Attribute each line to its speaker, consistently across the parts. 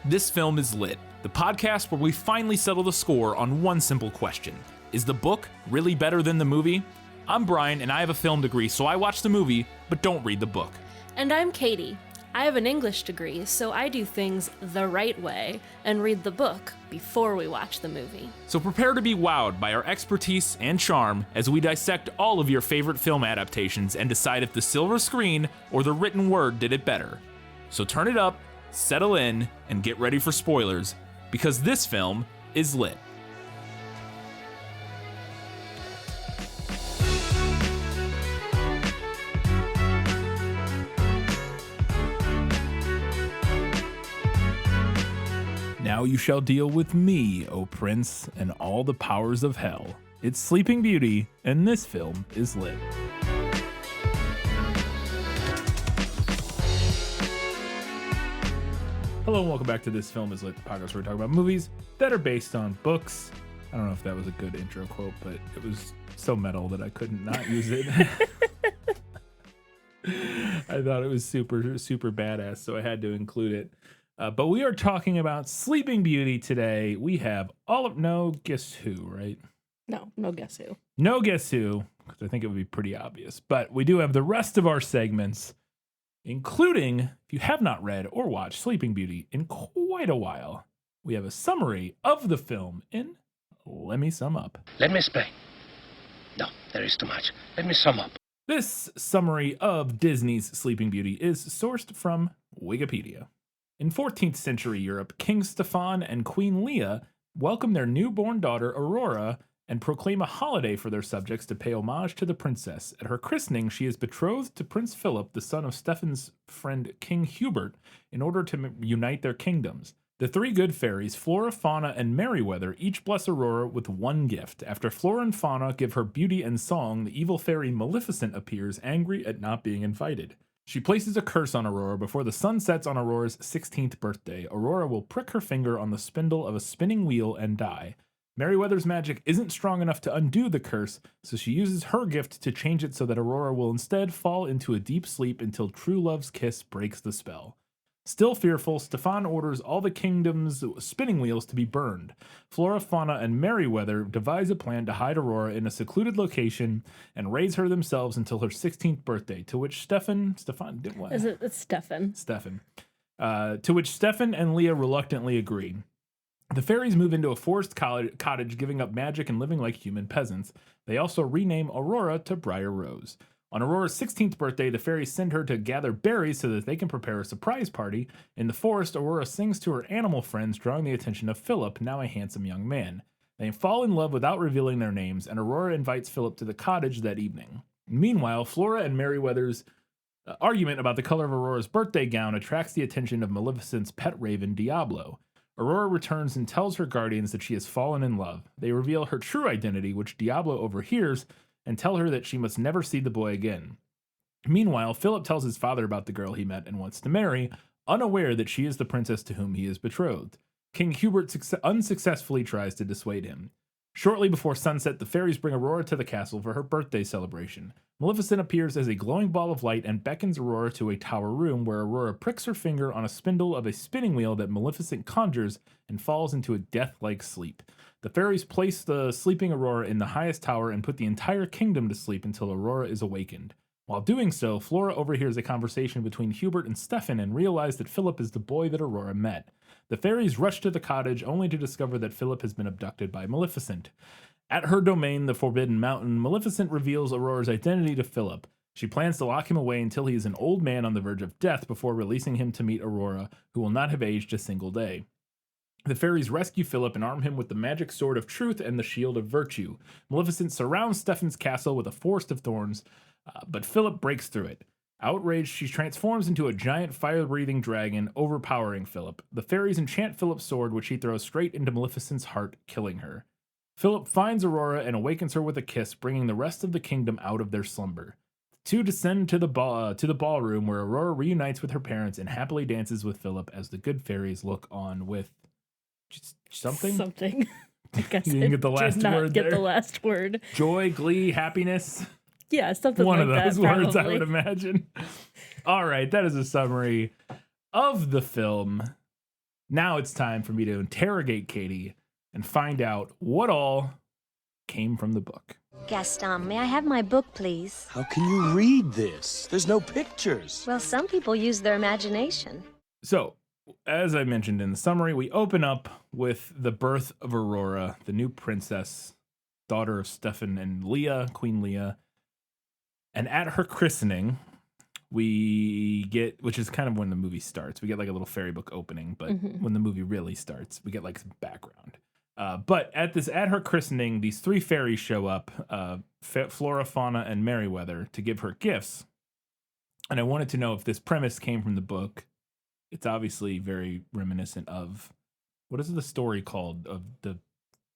Speaker 1: This Film is Lit, the podcast where we finally settle the score on one simple question. Is the book really better than the movie? I'm Brian, and I have a film degree, so I watch the movie, but don't read the book.
Speaker 2: And I'm Katie. I have an English degree, so I do things the right way and read the book before we watch the movie.
Speaker 1: So prepare to be wowed by our expertise and charm as we dissect all of your favorite film adaptations and decide if the silver screen or the written word did it better. So turn it up, settle in, and get ready for spoilers, because this film is lit. Now you shall deal with me, O Prince, and all the powers of hell. It's Sleeping Beauty, and this film is lit. Hello and welcome back to This Film is Lit, the podcast where we talk about movies that are based on books. I don't know if that was a good intro quote, but it was so metal that I couldn't not use it. I thought it was super badass, so I had to include it. But we are talking about Sleeping Beauty today. We have no guess who, right?
Speaker 2: No guess who.
Speaker 1: No guess who, because I think it would be pretty obvious. But we do have the rest of our segments, including, if you have not read or watched Sleeping Beauty in quite a while, we have a summary of the film in Let Me Sum Up.
Speaker 3: Let me explain. No, there is too much. Let me sum up.
Speaker 1: This summary of Disney's Sleeping Beauty is sourced from Wikipedia. In 14th century Europe, King Stefan and Queen Leah welcome their newborn daughter Aurora and proclaim a holiday for their subjects to pay homage to the princess. At her christening, she is betrothed to Prince Philip, the son of Stefan's friend King Hubert, in order to unite their kingdoms. The three good fairies, Flora, Fauna, and Merryweather, each bless Aurora with one gift. After Flora and Fauna give her beauty and song, the evil fairy Maleficent appears, angry at not being invited. She places a curse on Aurora before the sun sets on Aurora's 16th birthday. Aurora will prick her finger on the spindle of a spinning wheel and die. Merryweather's magic isn't strong enough to undo the curse, so she uses her gift to change it so that Aurora will instead fall into a deep sleep until true love's kiss breaks the spell. Still fearful, Stefan orders all the kingdom's spinning wheels to be burned. Flora, Fauna, and Merryweather devise a plan to hide Aurora in a secluded location and raise her themselves until her 16th birthday, to which It's Stefan. To which Stefan and Leah reluctantly agree. The fairies move into a forest cottage, giving up magic and living like human peasants. They also rename Aurora to Briar Rose. On Aurora's 16th birthday, the fairies send her to gather berries so that they can prepare a surprise party. In the forest, Aurora sings to her animal friends, drawing the attention of Philip, now a handsome young man. They fall in love without revealing their names, and Aurora invites Philip to the cottage that evening. Meanwhile, Flora and Merryweather's argument about the color of Aurora's birthday gown attracts the attention of Maleficent's pet raven, Diablo. Aurora returns and tells her guardians that she has fallen in love. They reveal her true identity, which Diablo overhears, and tell her that she must never see the boy again. Meanwhile, Philip tells his father about the girl he met and wants to marry, unaware that she is the princess to whom he is betrothed. King Hubert unsuccessfully tries to dissuade him. Shortly before sunset, the fairies bring Aurora to the castle for her birthday celebration. Maleficent appears as a glowing ball of light and beckons Aurora to a tower room where Aurora pricks her finger on a spindle of a spinning wheel that Maleficent conjures and falls into a death-like sleep. The fairies place the sleeping Aurora in the highest tower and put the entire kingdom to sleep until Aurora is awakened. While doing so, Flora overhears a conversation between Hubert and Stefan and realizes that Philip is the boy that Aurora met. The fairies rush to the cottage only to discover that Philip has been abducted by Maleficent. At her domain, the Forbidden Mountain, Maleficent reveals Aurora's identity to Philip. She plans to lock him away until he is an old man on the verge of death before releasing him to meet Aurora, who will not have aged a single day. The fairies rescue Philip and arm him with the magic sword of truth and the shield of virtue. Maleficent surrounds Stefan's castle with a forest of thorns, but Philip breaks through it. Outraged, she transforms into a giant fire-breathing dragon, overpowering Philip. The fairies enchant Philip's sword, which he throws straight into Maleficent's heart, killing her. Philip finds Aurora and awakens her with a kiss, bringing the rest of the kingdom out of their slumber. The two descend to the ballroom, where Aurora reunites with her parents and happily dances with Philip as the good fairies look on with something.
Speaker 2: I guess
Speaker 1: You didn't get the last
Speaker 2: did not
Speaker 1: word
Speaker 2: get
Speaker 1: there.
Speaker 2: the last word.
Speaker 1: Joy, glee, happiness.
Speaker 2: Yeah, something
Speaker 1: One
Speaker 2: like that.
Speaker 1: of those words,
Speaker 2: probably.
Speaker 1: I would imagine. All right, that is a summary of the film. Now it's time for me to interrogate Katie and find out what all came from the book.
Speaker 4: Gaston, may I have my book, please?
Speaker 5: How can you read this? There's no pictures.
Speaker 4: Well, some people use their imagination.
Speaker 1: So, as I mentioned in the summary, we open up with the birth of Aurora, the new princess, daughter of Stefan and Leah, Queen Leah. And at her christening, we get, which is kind of when the movie starts, we get like a little fairy book opening, but when the movie really starts, we get like some background. But at her christening, these three fairies show up, Flora, Fauna, and Merryweather, to give her gifts. And I wanted to know if this premise came from the book. It's obviously very reminiscent of, what is the story called, of the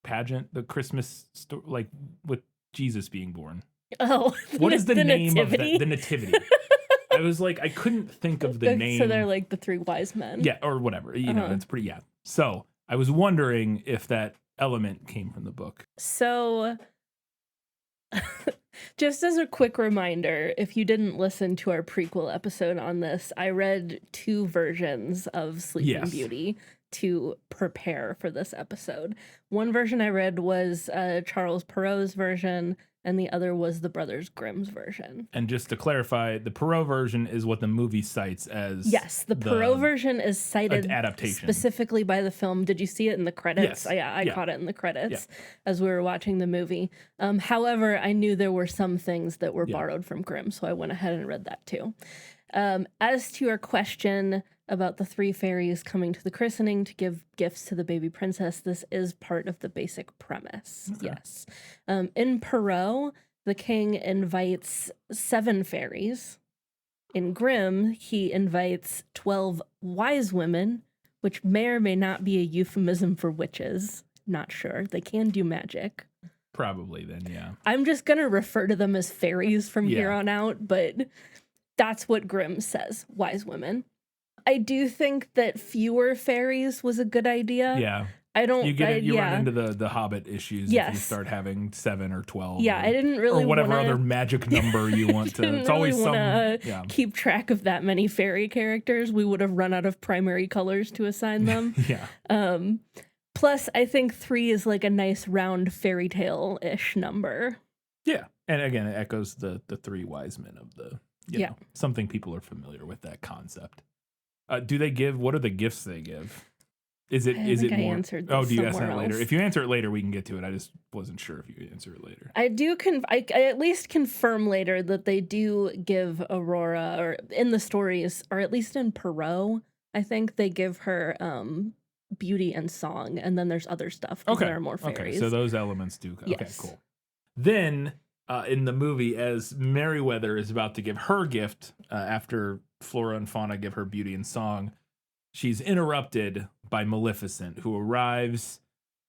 Speaker 1: pageant, the Christmas story, like with Jesus being born?
Speaker 2: Oh,
Speaker 1: what is the name
Speaker 2: nativity?
Speaker 1: of that? The Nativity. I was like, I couldn't think of the name.
Speaker 2: So they're like the three wise men.
Speaker 1: Yeah, or whatever. You know, it's pretty, yeah. So I was wondering if that element came from the book.
Speaker 2: So, just as a quick reminder, if you didn't listen to our prequel episode on this, I read 2 versions of Sleeping Beauty to prepare for this episode. One version I read was Charles Perrault's version, and the other was the Brothers Grimm's version.
Speaker 1: And just to clarify, the Perrault version is what the movie cites as.
Speaker 2: Yes, the Perrault version is cited
Speaker 1: adaptation
Speaker 2: specifically by the film. Did you see it in the credits?
Speaker 1: Yes.
Speaker 2: I caught it in the credits as we were watching the movie. However, I knew there were some things that were borrowed from Grimm, so I went ahead and read that too. As to your question about the 3 fairies coming to the christening to give gifts to the baby princess, this is part of the basic premise. Okay. Yes. In Perrault, the king invites 7 fairies. In Grimm, he invites 12 wise women, which may or may not be a euphemism for witches. Not sure. They can do magic.
Speaker 1: Probably then, yeah.
Speaker 2: I'm just going to refer to them as fairies from here on out, but that's what Grimm says, wise women. I do think that fewer fairies was a good idea.
Speaker 1: Yeah.
Speaker 2: I don't.
Speaker 1: You run into the Hobbit issues if you start having 7 or 12.
Speaker 2: Yeah, I didn't really
Speaker 1: or whatever other magic number you want to. It's always
Speaker 2: keep track of that many fairy characters. We would have run out of primary colors to assign them. Plus, I think 3 is like a nice round fairy tale-ish number.
Speaker 1: Yeah, and again, it echoes the 3 wise men of the. You know, something people are familiar with that concept. Do they give? What are the gifts they give? Is it more? Do you ask that later? If you answer it later, we can get to it. I just wasn't sure if you answer it later.
Speaker 2: I do. I at least confirm later that they do give Aurora, or in the stories, or at least in Perrault, I think they give her beauty and song, and then there's other stuff. Okay, there are more fairies.
Speaker 1: Okay, so those elements do.
Speaker 2: Yes.
Speaker 1: Okay, cool. Then in the movie, as Merryweather is about to give her gift after Flora and Fauna give her beauty and song, she's interrupted by Maleficent, who arrives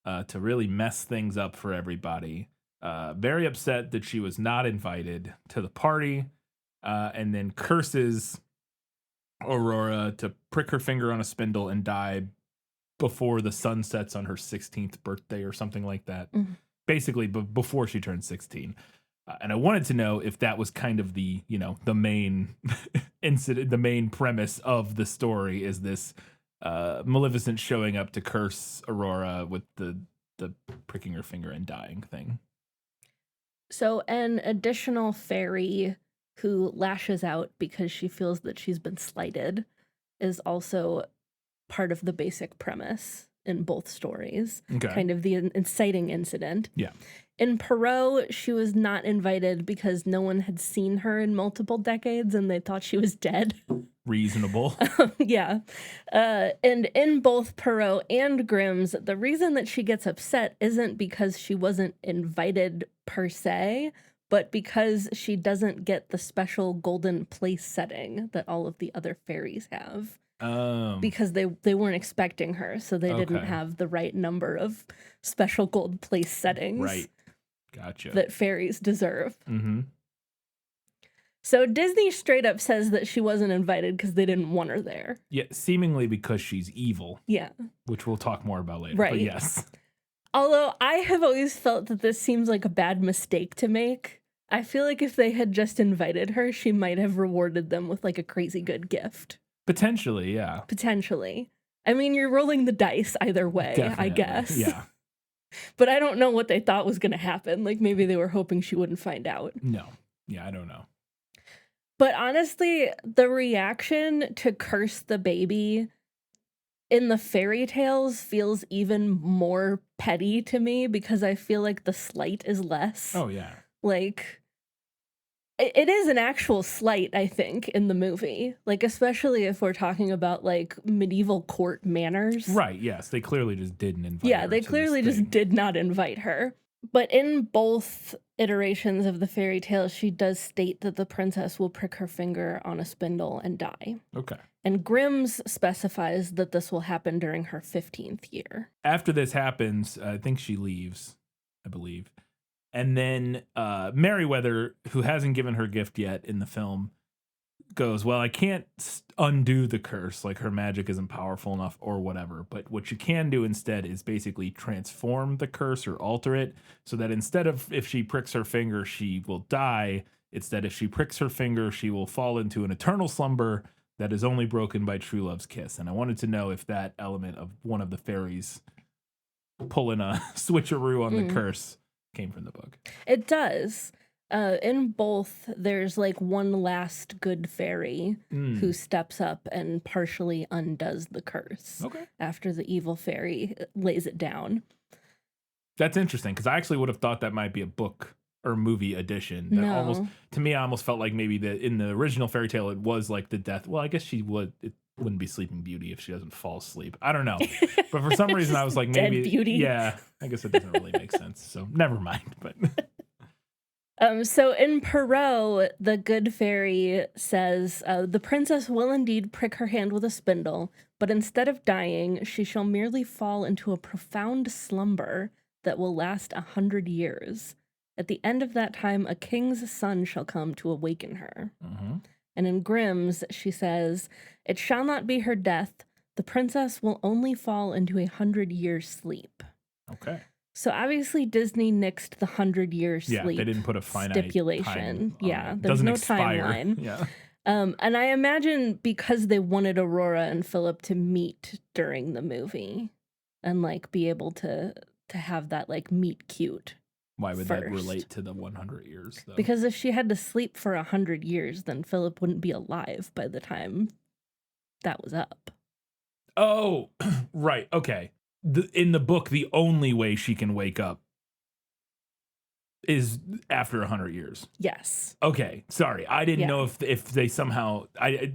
Speaker 1: to really mess things up for everybody. Very upset that she was not invited to the party, and then curses Aurora to prick her finger on a spindle and die before the sun sets on her 16th birthday or something like that. Mm-hmm. Basically, before she turned 16. And I wanted to know if that was kind of the main incident, the main premise of the story is this Maleficent showing up to curse Aurora with the pricking her finger and dying thing.
Speaker 2: So an additional fairy who lashes out because she feels that she's been slighted is also part of the basic premise in both stories. Okay. Kind of the inciting incident. Yeah. In Perrault, she was not invited because no one had seen her in multiple decades and they thought she was dead.
Speaker 1: Reasonable.
Speaker 2: Yeah. And in both Perrault and Grimm's, the reason that she gets upset isn't because she wasn't invited per se, but because she doesn't get the special golden place setting that all of the other fairies have. Because they weren't expecting her, so they didn't have the right number of special gold place settings.
Speaker 1: Right. Gotcha.
Speaker 2: That fairies deserve.
Speaker 1: Mm-hmm.
Speaker 2: So Disney straight up says that she wasn't invited because they didn't want her there.
Speaker 1: Yeah, seemingly because she's evil.
Speaker 2: Yeah.
Speaker 1: Which we'll talk more about later.
Speaker 2: Right.
Speaker 1: But yes.
Speaker 2: Although I have always felt that this seems like a bad mistake to make. I feel like if they had just invited her, she might have rewarded them with like a crazy good gift.
Speaker 1: Potentially, yeah.
Speaker 2: Potentially. I mean, you're rolling the dice either way,
Speaker 1: Definitely.
Speaker 2: I guess.
Speaker 1: Yeah.
Speaker 2: But I don't know what they thought was going to happen. Like, maybe they were hoping she wouldn't find out.
Speaker 1: No. Yeah, I don't know.
Speaker 2: But honestly, the reaction to curse the baby in the fairy tales feels even more petty to me because I feel like the slight is less.
Speaker 1: Oh, yeah.
Speaker 2: Like, it is an actual slight, I think, in the movie. Like, especially if we're talking about, like, medieval court manners.
Speaker 1: Right, yes. They clearly just didn't invite her.
Speaker 2: Yeah, they
Speaker 1: to
Speaker 2: clearly
Speaker 1: this
Speaker 2: just
Speaker 1: thing.
Speaker 2: did not invite her. But in both iterations of the fairy tale, she does state that the princess will prick her finger on a spindle and die.
Speaker 1: Okay.
Speaker 2: And Grimm's specifies that this will happen during her 15th year.
Speaker 1: After this happens, I think she leaves, I believe. And then Merryweather, who hasn't given her gift yet in the film, goes, well, I can't undo the curse. Like, her magic isn't powerful enough or whatever. But what you can do instead is basically transform the curse or alter it so that instead of if she pricks her finger, she will die. Instead, if she pricks her finger, she will fall into an eternal slumber that is only broken by true love's kiss. And I wanted to know if that element of one of the fairies pulling a switcheroo on the curse came from the book.
Speaker 2: It does. In both, there's like one last good fairy who steps up and partially undoes the curse after the evil fairy lays it down.
Speaker 1: That's interesting because I actually would have thought that might be a book or movie edition. That
Speaker 2: No.
Speaker 1: almost, to me, I almost felt like maybe in the original fairy tale it was like the death. Well, I guess it wouldn't be Sleeping Beauty if she doesn't fall asleep. I don't know, but for some reason I was like maybe
Speaker 2: Dead Beauty.
Speaker 1: Yeah, I guess it doesn't really make sense. So never mind. But
Speaker 2: So in Perrault, the good fairy says, the princess will indeed prick her hand with a spindle, but instead of dying, she shall merely fall into a profound slumber that will last 100 years. At the end of that time, a king's son shall come to awaken her. And in Grimm's, she says, it shall not be her death. The princess will only fall into 100-year sleep.
Speaker 1: okay.
Speaker 2: So obviously Disney nixed the 100-year sleep
Speaker 1: Yeah, they didn't put a finite
Speaker 2: stipulation.
Speaker 1: time on
Speaker 2: Yeah,
Speaker 1: it.
Speaker 2: there's
Speaker 1: Doesn't
Speaker 2: no
Speaker 1: expire.
Speaker 2: timeline.
Speaker 1: Yeah.
Speaker 2: And I imagine because they wanted Aurora and Philip to meet during the movie and like be able to have that like meet cute.
Speaker 1: Why would that
Speaker 2: first.
Speaker 1: relate to the 100 years though?
Speaker 2: Because if she had to sleep for 100 years, then Philip wouldn't be alive by the time that was up.
Speaker 1: Oh, right. Okay. In the book, the only way she can wake up is after 100 years.
Speaker 2: Yes.
Speaker 1: Okay. Sorry. I didn't
Speaker 2: Yeah.
Speaker 1: know if they somehow,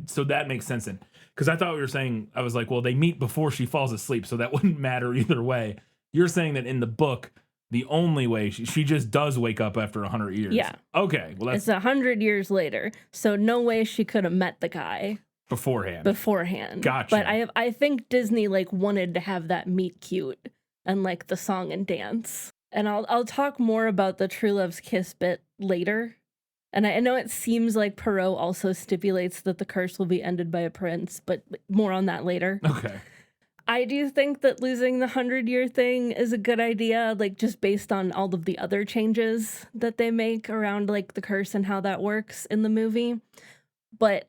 Speaker 1: so that makes sense. Because I thought we were saying, I was like, well, they meet before she falls asleep, so that wouldn't matter either way. You're saying that in the book, the only way she just does wake up after 100 years.
Speaker 2: Yeah.
Speaker 1: Okay. Well,
Speaker 2: It's
Speaker 1: that's
Speaker 2: 100 years later. So no way she could have met the guy beforehand.
Speaker 1: Gotcha.
Speaker 2: But I think Disney like wanted to have that meet cute and like the song and dance. And I'll talk more about the True Love's Kiss bit later. And I know it seems like Perrault also stipulates that the curse will be ended by a prince, but more on that later.
Speaker 1: Okay.
Speaker 2: I do think that losing the 100-year thing is a good idea, like just based on all of the other changes that they make around like the curse and how that works in the movie. But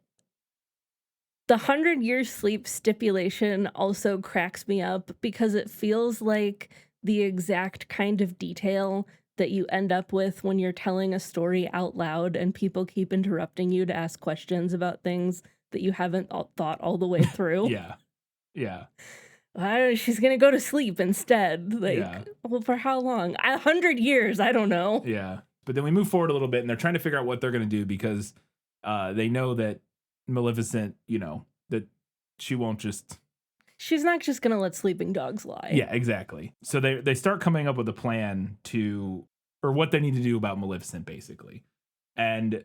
Speaker 2: the 100-year sleep stipulation also cracks me up because it feels like the exact kind of detail that you end up with when you're telling a story out loud and people keep interrupting you to ask questions about things that you haven't thought all the way through.
Speaker 1: Yeah. Yeah.
Speaker 2: She's gonna go to sleep instead. Like,
Speaker 1: Yeah.
Speaker 2: well, for how long? 100 years? I don't know.
Speaker 1: Yeah. But then we move forward a little bit and they're trying to figure out what they're going to do because they know that Maleficent, that she won't just.
Speaker 2: She's not just gonna let sleeping dogs lie.
Speaker 1: Yeah, exactly. So they start coming up with a plan or what they need to do about Maleficent, basically. And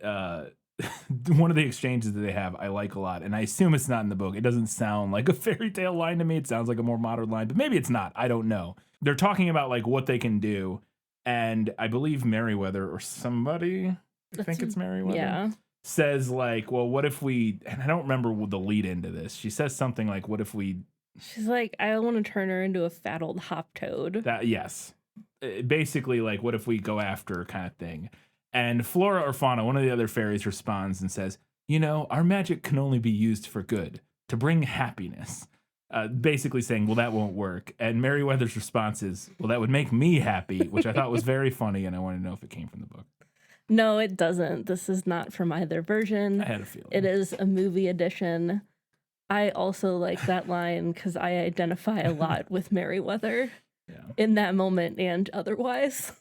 Speaker 1: one of the exchanges that they have, I like a lot. And I assume it's not in the book. It doesn't sound like a fairy tale line to me. It sounds like a more modern line, but maybe it's not. I don't know. They're talking about like what they can do. And I believe Merryweather or somebody, I think it's Merryweather,
Speaker 2: Yeah.
Speaker 1: says like, well, what if we, and I don't remember the lead into this. She says something like, what if we.
Speaker 2: She's like, I want to turn her into a fat old hop toad.
Speaker 1: Yes. Basically, like, what if we go after her kind of thing. And Flora or Fauna, one of the other fairies, responds and says, our magic can only be used for good, to bring happiness. basically saying, well, that won't work. And Merryweather's response is, well, that would make me happy, which I thought was very funny, and I wanted to know if it came from the book.
Speaker 2: No, it doesn't. This is not from either version.
Speaker 1: I had a feeling.
Speaker 2: It is a movie edition. I also like that line because I identify a lot with Merryweather in that moment and otherwise.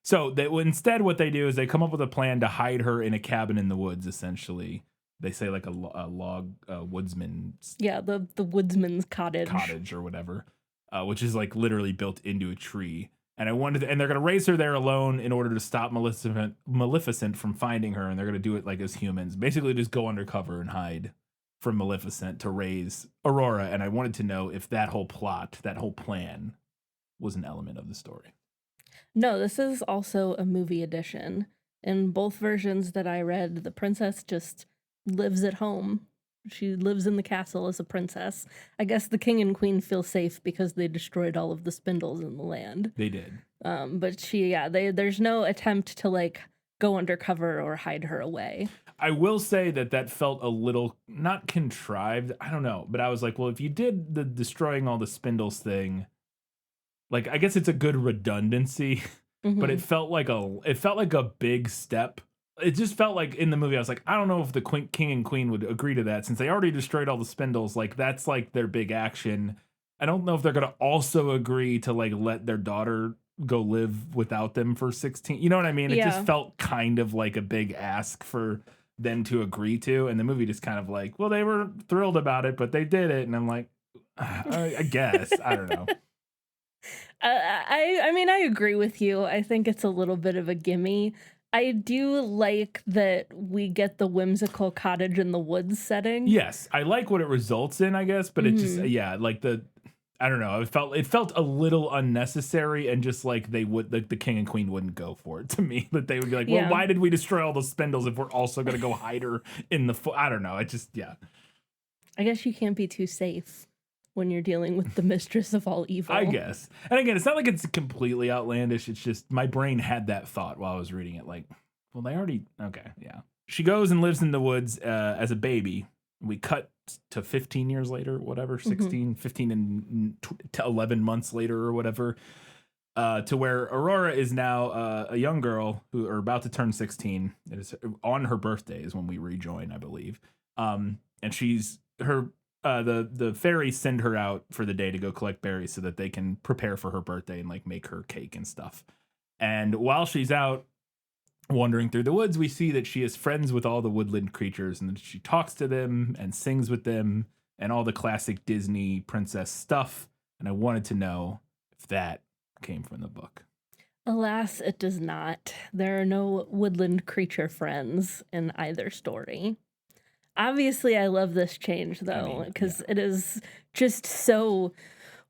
Speaker 1: So instead what they do is they come up with a plan to hide her in a cabin in the woods, essentially. They say like a log woodsman's...
Speaker 2: Yeah, the woodsman's cottage.
Speaker 1: Cottage or whatever, which is like literally built into a tree. And and they're going to raise her there alone in order to stop Maleficent from finding her. And they're going to do it like as humans, basically just go undercover and hide from Maleficent to raise Aurora. And I wanted to know if that whole plot, that whole plan was an element of the story.
Speaker 2: No, this is also a movie edition. In both versions that I read, the princess just lives at home. She lives in the castle as a princess. I guess the king and queen feel safe because they destroyed all of the spindles in the land.
Speaker 1: They did.
Speaker 2: But there's no attempt to like go undercover or hide her away.
Speaker 1: I will say that felt a little not contrived. I don't know, but I was like, well, if you did the destroying all the spindles thing, like I guess it's a good redundancy, but it felt like a big step. It just felt like in the movie, I was like, I don't know if the king and queen would agree to that since they already destroyed all the spindles. Like that's like their big action. I don't know if they're going to also agree to like let their daughter go live without them for 16. You know what I mean? It just felt kind of like a big ask for them to agree to. And the movie just kind of like, well, they were thrilled about it, but they did it. And I'm like, I guess. I don't know.
Speaker 2: I mean, I agree with you. I think it's a little bit of a gimme. I do like that we get the whimsical cottage in the woods setting.
Speaker 1: Yes, I like what it results in, I guess, but it just like I don't know. It felt a little unnecessary, and just like the king and queen wouldn't go for it to me. That they would be like, well, why did we destroy all the spindles if we're also going to go hide her in the I don't know. It just
Speaker 2: I guess you can't be too safe when you're dealing with the mistress of all evil.
Speaker 1: I guess. And again, it's not like it's completely outlandish. It's just my brain had that thought while I was reading it. Like, well, they already... Okay, yeah. She goes and lives in the woods as a baby. We cut to 15 years later, whatever, 15 and 11 months later or whatever, to where Aurora is now a young girl who are about to turn 16. It is on her birthday is when we rejoin, I believe. And she's... the fairies send her out for the day to go collect berries so that they can prepare for her birthday and like make her cake and stuff. And while she's out wandering through the woods, we see that she is friends with all the woodland creatures and that she talks to them and sings with them and all the classic Disney princess stuff. And I wanted to know if that came from the book.
Speaker 2: Alas, it does not. There are no woodland creature friends in either story. Obviously, I love this change, though, because it is just so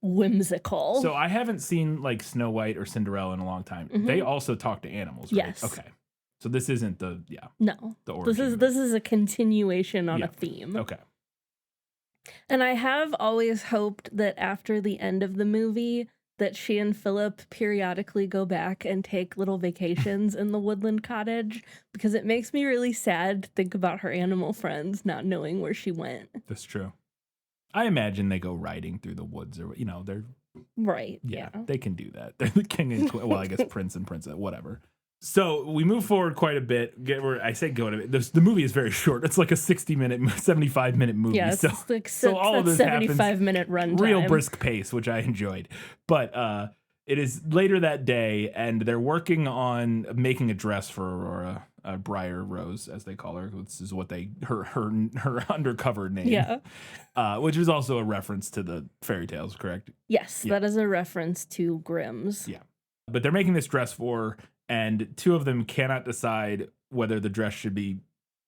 Speaker 2: whimsical.
Speaker 1: So I haven't seen, like, Snow White or Cinderella in a long time. They also talk to animals, right?
Speaker 2: Yes.
Speaker 1: Okay. So this isn't
Speaker 2: No.
Speaker 1: The origin.
Speaker 2: This is a continuation on a theme.
Speaker 1: Okay.
Speaker 2: And I have always hoped that after the end of the movie, that she and Philip periodically go back and take little vacations in the woodland cottage, because it makes me really sad to think about her animal friends not knowing where she went.
Speaker 1: That's true. I imagine they go riding through the woods or, they're...
Speaker 2: Right,
Speaker 1: Yeah, they can do that. They're the king and queen. Well, I guess prince and princess, whatever. So we move forward quite a bit. I say go to it. The movie is very short. It's like a 60-minute, 75-minute movie.
Speaker 2: Yeah,
Speaker 1: so,
Speaker 2: it's like
Speaker 1: so all of this
Speaker 2: 75-minute runtime.
Speaker 1: Real brisk pace, which I enjoyed. But it is later that day, and they're working on making a dress for Aurora, Briar Rose, as they call her. This is what her undercover name.
Speaker 2: Yeah.
Speaker 1: Which is also a reference to the fairy tales, correct?
Speaker 2: Yes, that is a reference to Grimm's.
Speaker 1: Yeah. But they're making this dress for her, and two of them cannot decide whether the dress should be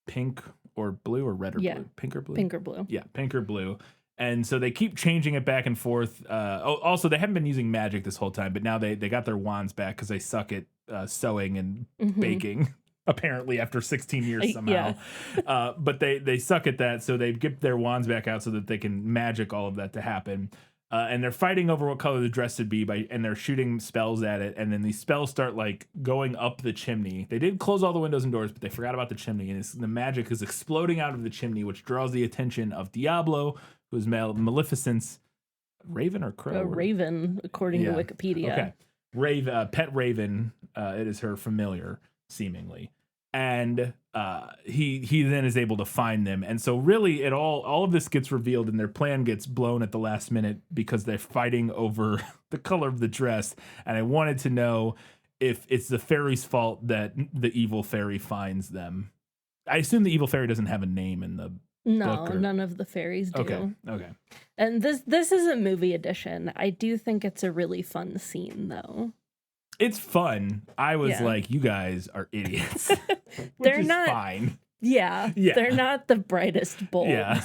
Speaker 1: pink or blue or red or blue. Pink or blue?
Speaker 2: Pink or blue.
Speaker 1: Yeah, pink or blue. And so they keep changing it back and forth. Also, they haven't been using magic this whole time, but now they got their wands back because they suck at sewing and baking, apparently, after 16 years somehow.
Speaker 2: Yeah.
Speaker 1: But they suck at that, so they get their wands back out so that they can magic all of that to happen. And they're fighting over what color the dress should be, and they're shooting spells at it. And then these spells start like going up the chimney. They did close all the windows and doors, but they forgot about the chimney. And the magic is exploding out of the chimney, which draws the attention of Diablo, who's Maleficent's raven or crow?
Speaker 2: A raven, according to Wikipedia.
Speaker 1: Okay. Pet raven, it is her familiar, seemingly. And he then is able to find them. And so really all of this gets revealed and their plan gets blown at the last minute because they're fighting over the color of the dress. And I wanted to know if it's the fairy's fault that the evil fairy finds them. I assume the evil fairy doesn't have a name in the book.
Speaker 2: No, none of the fairies do.
Speaker 1: Okay.
Speaker 2: And this isn't movie edition. I do think it's a really fun scene, though.
Speaker 1: It's fun. I was like, you guys are idiots.
Speaker 2: They're not
Speaker 1: fine.
Speaker 2: Yeah, they're not the brightest bulbs.
Speaker 1: Yeah,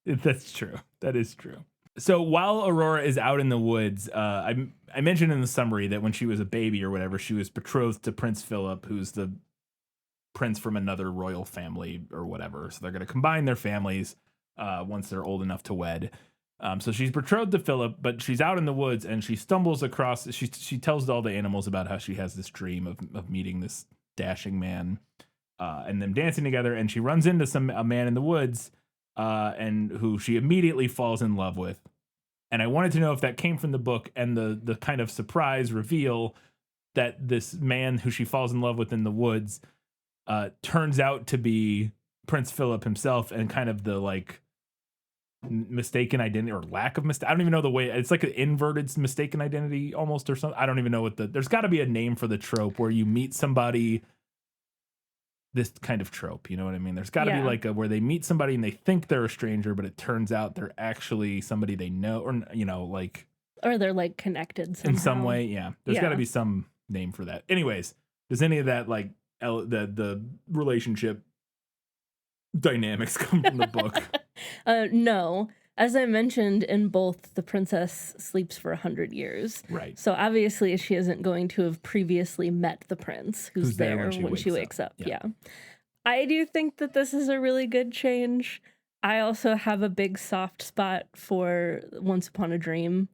Speaker 1: that's true. That is true. So while Aurora is out in the woods, I mentioned in the summary that when she was a baby or whatever, she was betrothed to Prince Philip, who's the prince from another royal family or whatever. So they're going to combine their families once they're old enough to wed. So she's betrothed to Philip, but she's out in the woods and she stumbles across. She tells all the animals about how she has this dream of meeting this dashing man and them dancing together. And she runs into a man in the woods and who she immediately falls in love with. And I wanted to know if that came from the book and the kind of surprise reveal that this man who she falls in love with in the woods turns out to be Prince Philip himself, and kind of the like mistaken identity or lack of mistake. I don't even know the way. It's like an inverted mistaken identity almost or something. I don't even know there's got to be a name for the trope where you meet somebody. This kind of trope, you know what I mean? There's got to be like where they meet somebody and they think they're a stranger, but it turns out they're actually somebody they know, or
Speaker 2: or they're like connected somehow.
Speaker 1: In some way. Yeah, there's got to be some name for that. Anyways, does any of that like the relationship dynamics come from the book?
Speaker 2: No. As I mentioned, in both, the princess sleeps for 100 years.
Speaker 1: Right.
Speaker 2: So obviously she isn't going to have previously met the prince who's there when she wakes up. Yeah. I do think that this is a really good change. I also have a big soft spot for Once Upon a Dream.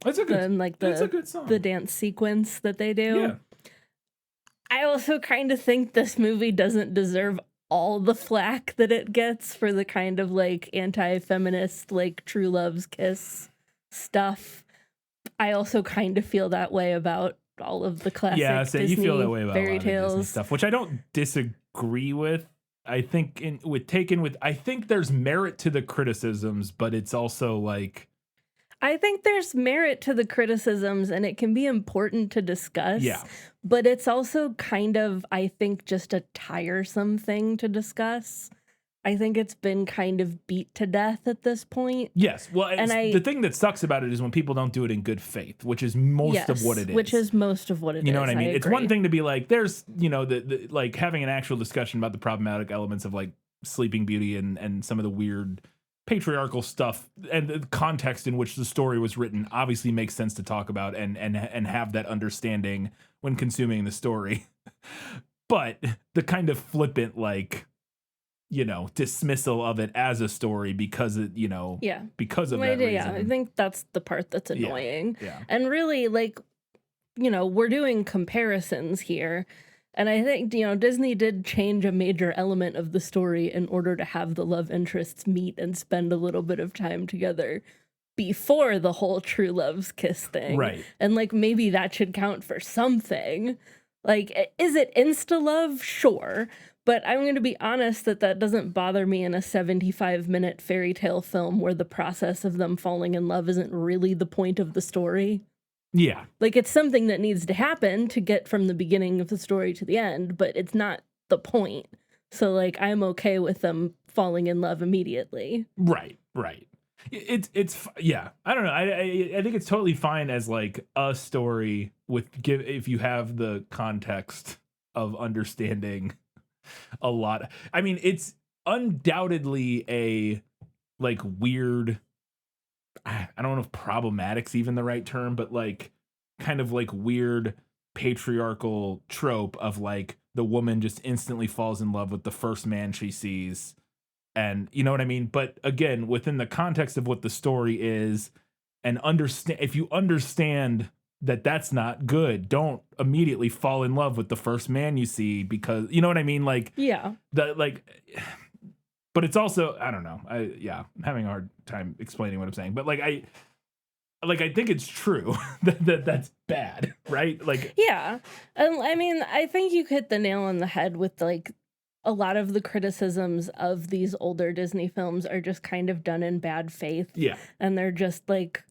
Speaker 1: That's a good,
Speaker 2: that's
Speaker 1: a good song.
Speaker 2: The dance sequence that they do.
Speaker 1: Yeah.
Speaker 2: I also kind of think this movie doesn't deserve all the flack that it gets for the kind of like anti-feminist like true love's kiss stuff. I also kind of feel that way about all of the classic Disney
Speaker 1: you feel that way about
Speaker 2: fairy tales
Speaker 1: Disney stuff, which I don't disagree with. I think I think there's merit to the criticisms, but it's also like
Speaker 2: I think there's merit to the criticisms and it can be important to discuss.
Speaker 1: Yeah.
Speaker 2: But it's also kind of, I think, just a tiresome thing to discuss. I think it's been kind of beat to death at this point.
Speaker 1: Yes. Well, the thing that sucks about it is when people don't do it in good faith, which is most of what it is.
Speaker 2: Which is most of what it is.
Speaker 1: You know what I mean? It's
Speaker 2: agree.
Speaker 1: one thing to be like, there's, the like having an actual discussion about the problematic elements of like Sleeping Beauty and some of the weird patriarchal stuff and the context in which the story was written obviously makes sense to talk about and have that understanding when consuming the story. But the kind of flippant, like, dismissal of it as a story because it, because of that reason.
Speaker 2: Yeah, I think that's the part that's annoying.
Speaker 1: Yeah.
Speaker 2: And really, like, we're doing comparisons here. And I think, Disney did change a major element of the story in order to have the love interests meet and spend a little bit of time together before the whole true love's kiss thing.
Speaker 1: Right.
Speaker 2: And, like, maybe that should count for something. Like, is it insta-love? Sure. But I'm going to be honest that doesn't bother me in a 75-minute fairy tale film where the process of them falling in love isn't really the point of the story.
Speaker 1: Yeah.
Speaker 2: Like, it's something that needs to happen to get from the beginning of the story to the end, but it's not the point. So, like, I'm okay with them falling in love immediately.
Speaker 1: Right. It's yeah. I don't know. I think it's totally fine as like a story if you have the context of understanding a lot. I mean, it's undoubtedly a like weird, I don't know if problematic's even the right term, but like kind of like weird patriarchal trope of like the woman just instantly falls in love with the first man she sees. And you know what I mean? But again, within the context of what the story is and if you understand that that's not good, don't immediately fall in love with the first man you see because you know what I mean? Like,
Speaker 2: yeah,
Speaker 1: But it's also, I don't know. I'm having a hard time explaining what I'm saying. But like I think it's true that's bad, right? Like,
Speaker 2: yeah. I mean, I think you hit the nail on the head with like a lot of the criticisms of these older Disney films are just kind of done in bad faith.
Speaker 1: yeah,
Speaker 2: And they're just like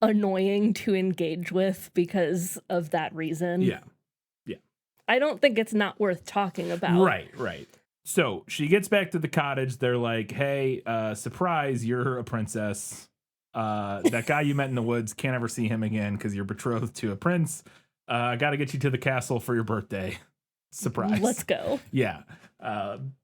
Speaker 2: annoying to engage with because of that reason.
Speaker 1: yeah.
Speaker 2: I don't think it's not worth talking about.
Speaker 1: Right. So she gets back to the cottage. They're like, hey, surprise, you're a princess. That guy you met in the woods, can't ever see him again because you're betrothed to a prince. I got to get you to the castle for your birthday. Surprise.
Speaker 2: Let's go.
Speaker 1: Yeah.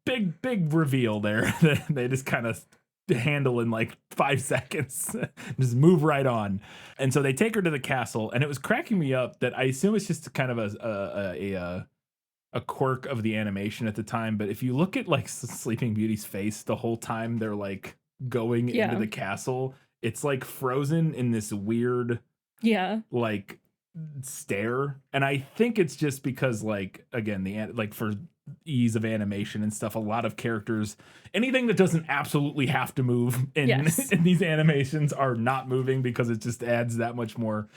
Speaker 1: Big reveal there. They just kind of handle in like 5 seconds. Just move right on. And so they take her to the castle, and it was cracking me up that I assume it's just kind of a quirk of the animation at the time. But if you look at like Sleeping Beauty's face the whole time they're like going into the castle, it's like frozen in this weird like stare. And I think it's just because like, again, like for ease of animation and stuff, a lot of characters, anything that doesn't absolutely have to move in these animations are not moving because it just adds that much more,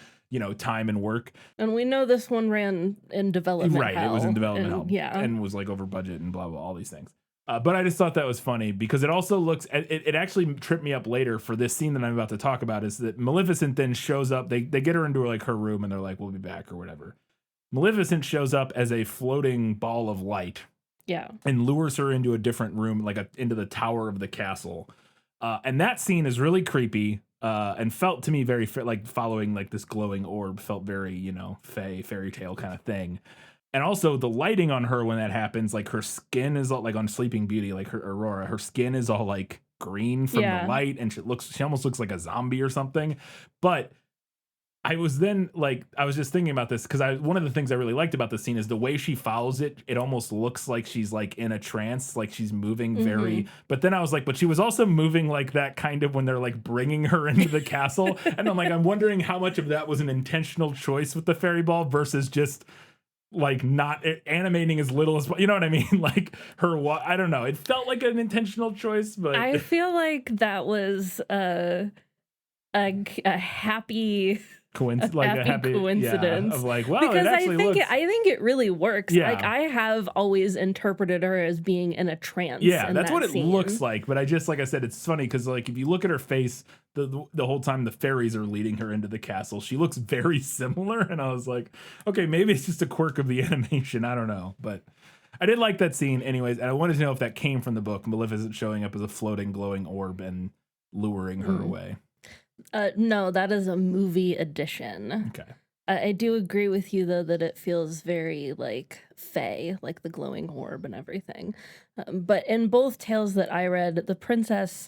Speaker 1: time and work. And
Speaker 2: we know this one ran in development
Speaker 1: right
Speaker 2: hell,
Speaker 1: it was in development hell, and was like over budget and blah all these things. But I just thought that was funny because it also looks, it actually tripped me up later for this scene that I'm about to talk about, is that Maleficent then shows up. They get her into like her room and they're like, we'll be back or whatever. Maleficent shows up as a floating ball of light.
Speaker 2: Yeah.
Speaker 1: And lures her into a different room, like into the tower of the castle. And that scene is really creepy and felt to me very like following like this glowing orb, felt very, fairy tale kind of thing. And also the lighting on her when that happens, like her skin is all, like on Sleeping Beauty, like her Aurora, her skin is all like green from the light, and she almost looks like a zombie or something. But I was just thinking about this because one of the things I really liked about the scene is the way she follows it. It almost looks like she's like in a trance, like she's moving very. But then I was like, but she was also moving like that kind of when they're like bringing her into the castle, and I'm like, I'm wondering how much of that was an intentional choice with the fairy ball versus just like not animating as little as, you know what I mean? Like I don't know. It felt like an intentional choice, but
Speaker 2: I feel like that was a happy.
Speaker 1: A happy
Speaker 2: coincidence
Speaker 1: of like, wow,
Speaker 2: because
Speaker 1: it actually
Speaker 2: I think it really works.
Speaker 1: Yeah.
Speaker 2: Like I have always interpreted her as being in a trance.
Speaker 1: Yeah, that's
Speaker 2: that
Speaker 1: what
Speaker 2: scene.
Speaker 1: It looks like. But I just, like I said, it's funny because like if you look at her face, the whole time the fairies are leading her into the castle, she looks very similar. And I was like, okay, maybe it's just a quirk of the animation. I don't know, but I did like that scene, anyways. And I wanted to know if that came from the book. Maleficent showing up as a floating, glowing orb and luring her away.
Speaker 2: No, that is a movie edition.
Speaker 1: Okay.
Speaker 2: I do agree with you, though, that it feels very, like, fae, like the glowing orb and everything. But in both tales that I read, the princess,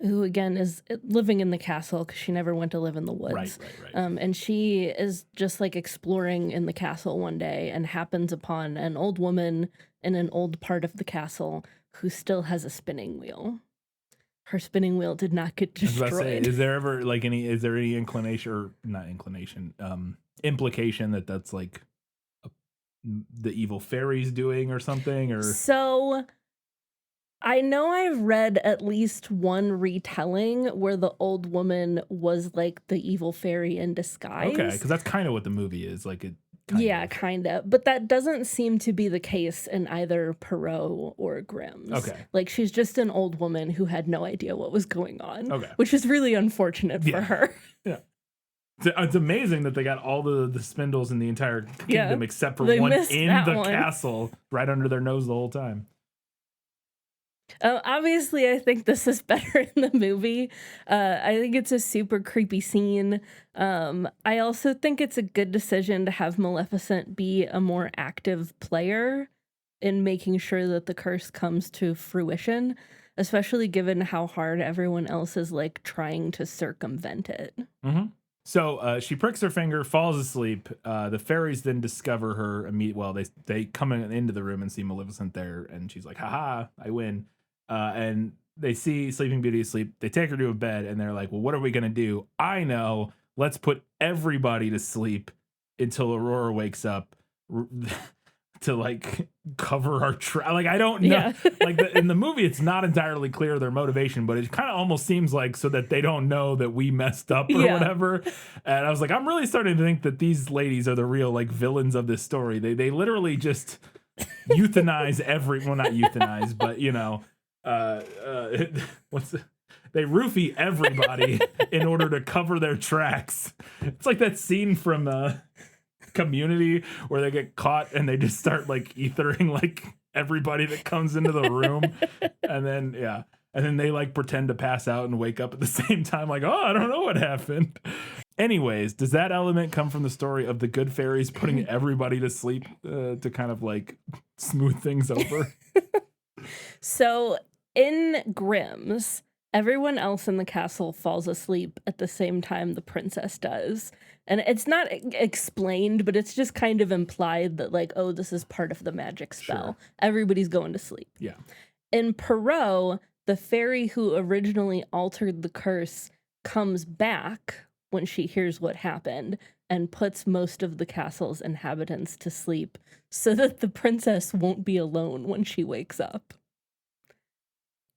Speaker 2: who, again, is living in the castle because she never went to live in the woods.
Speaker 1: Right.
Speaker 2: And she is just, like, exploring in the castle one day and happens upon an old woman in an old part of the castle who still has a spinning wheel. Her spinning wheel did not get destroyed.
Speaker 1: I was about to say, is there ever like is there any implication that that's like the evil fairies doing or something? Or
Speaker 2: so I know I've read at least one retelling where the old woman was like the evil fairy in disguise.
Speaker 1: Okay, because that's kind of what the movie is. Like it.
Speaker 2: Kind of. But that doesn't seem to be the case in either Perrault or Grimm's.
Speaker 1: Okay.
Speaker 2: Like she's just an old woman who had no idea what was going on.
Speaker 1: Okay.
Speaker 2: Which is really unfortunate for her.
Speaker 1: Yeah. It's amazing that they got all the spindles in the entire kingdom except for one in the castle right under their nose the whole time.
Speaker 2: Obviously, I think this is better in the movie. I think it's a super creepy scene. I also think it's a good decision to have Maleficent be a more active player in making sure that the curse comes to fruition, especially given how hard everyone else is like trying to circumvent it.
Speaker 1: Mm-hmm. So she pricks her finger, falls asleep. The fairies then discover her immediately. Well, they come into the room and see Maleficent there, and she's like, "Haha, I win." And they see Sleeping Beauty asleep. They take her to a bed, and they're like, "Well, what are we gonna do? I know. Let's put everybody to sleep until Aurora wakes up to like cover our like I don't know.
Speaker 2: Yeah.
Speaker 1: Like in the movie, it's not entirely clear their motivation, but it kind of almost seems like so that they don't know that we messed up or
Speaker 2: Yeah.
Speaker 1: whatever. And I was like, I'm really starting to think that these ladies are the real like villains of this story. They literally just euthanize well, not euthanize, but you know, they roofie everybody in order to cover their tracks. It's like that scene from Community where they get caught and they just start like ethering like everybody that comes into the room. And then they like pretend to pass out and wake up at the same time like, oh, I don't know what happened. Anyways, does that element come from the story of the good fairies putting everybody to sleep to kind of like smooth things over?
Speaker 2: So in Grimm's, everyone else in the castle falls asleep at the same time the princess does. And it's not explained, but it's just kind of implied that, like, oh, this is part of the magic spell.
Speaker 1: Sure.
Speaker 2: Everybody's going to sleep.
Speaker 1: Yeah.
Speaker 2: In Perot, the fairy who originally altered the curse comes back when she hears what happened and puts most of the castle's inhabitants to sleep so that the princess won't be alone when she wakes up.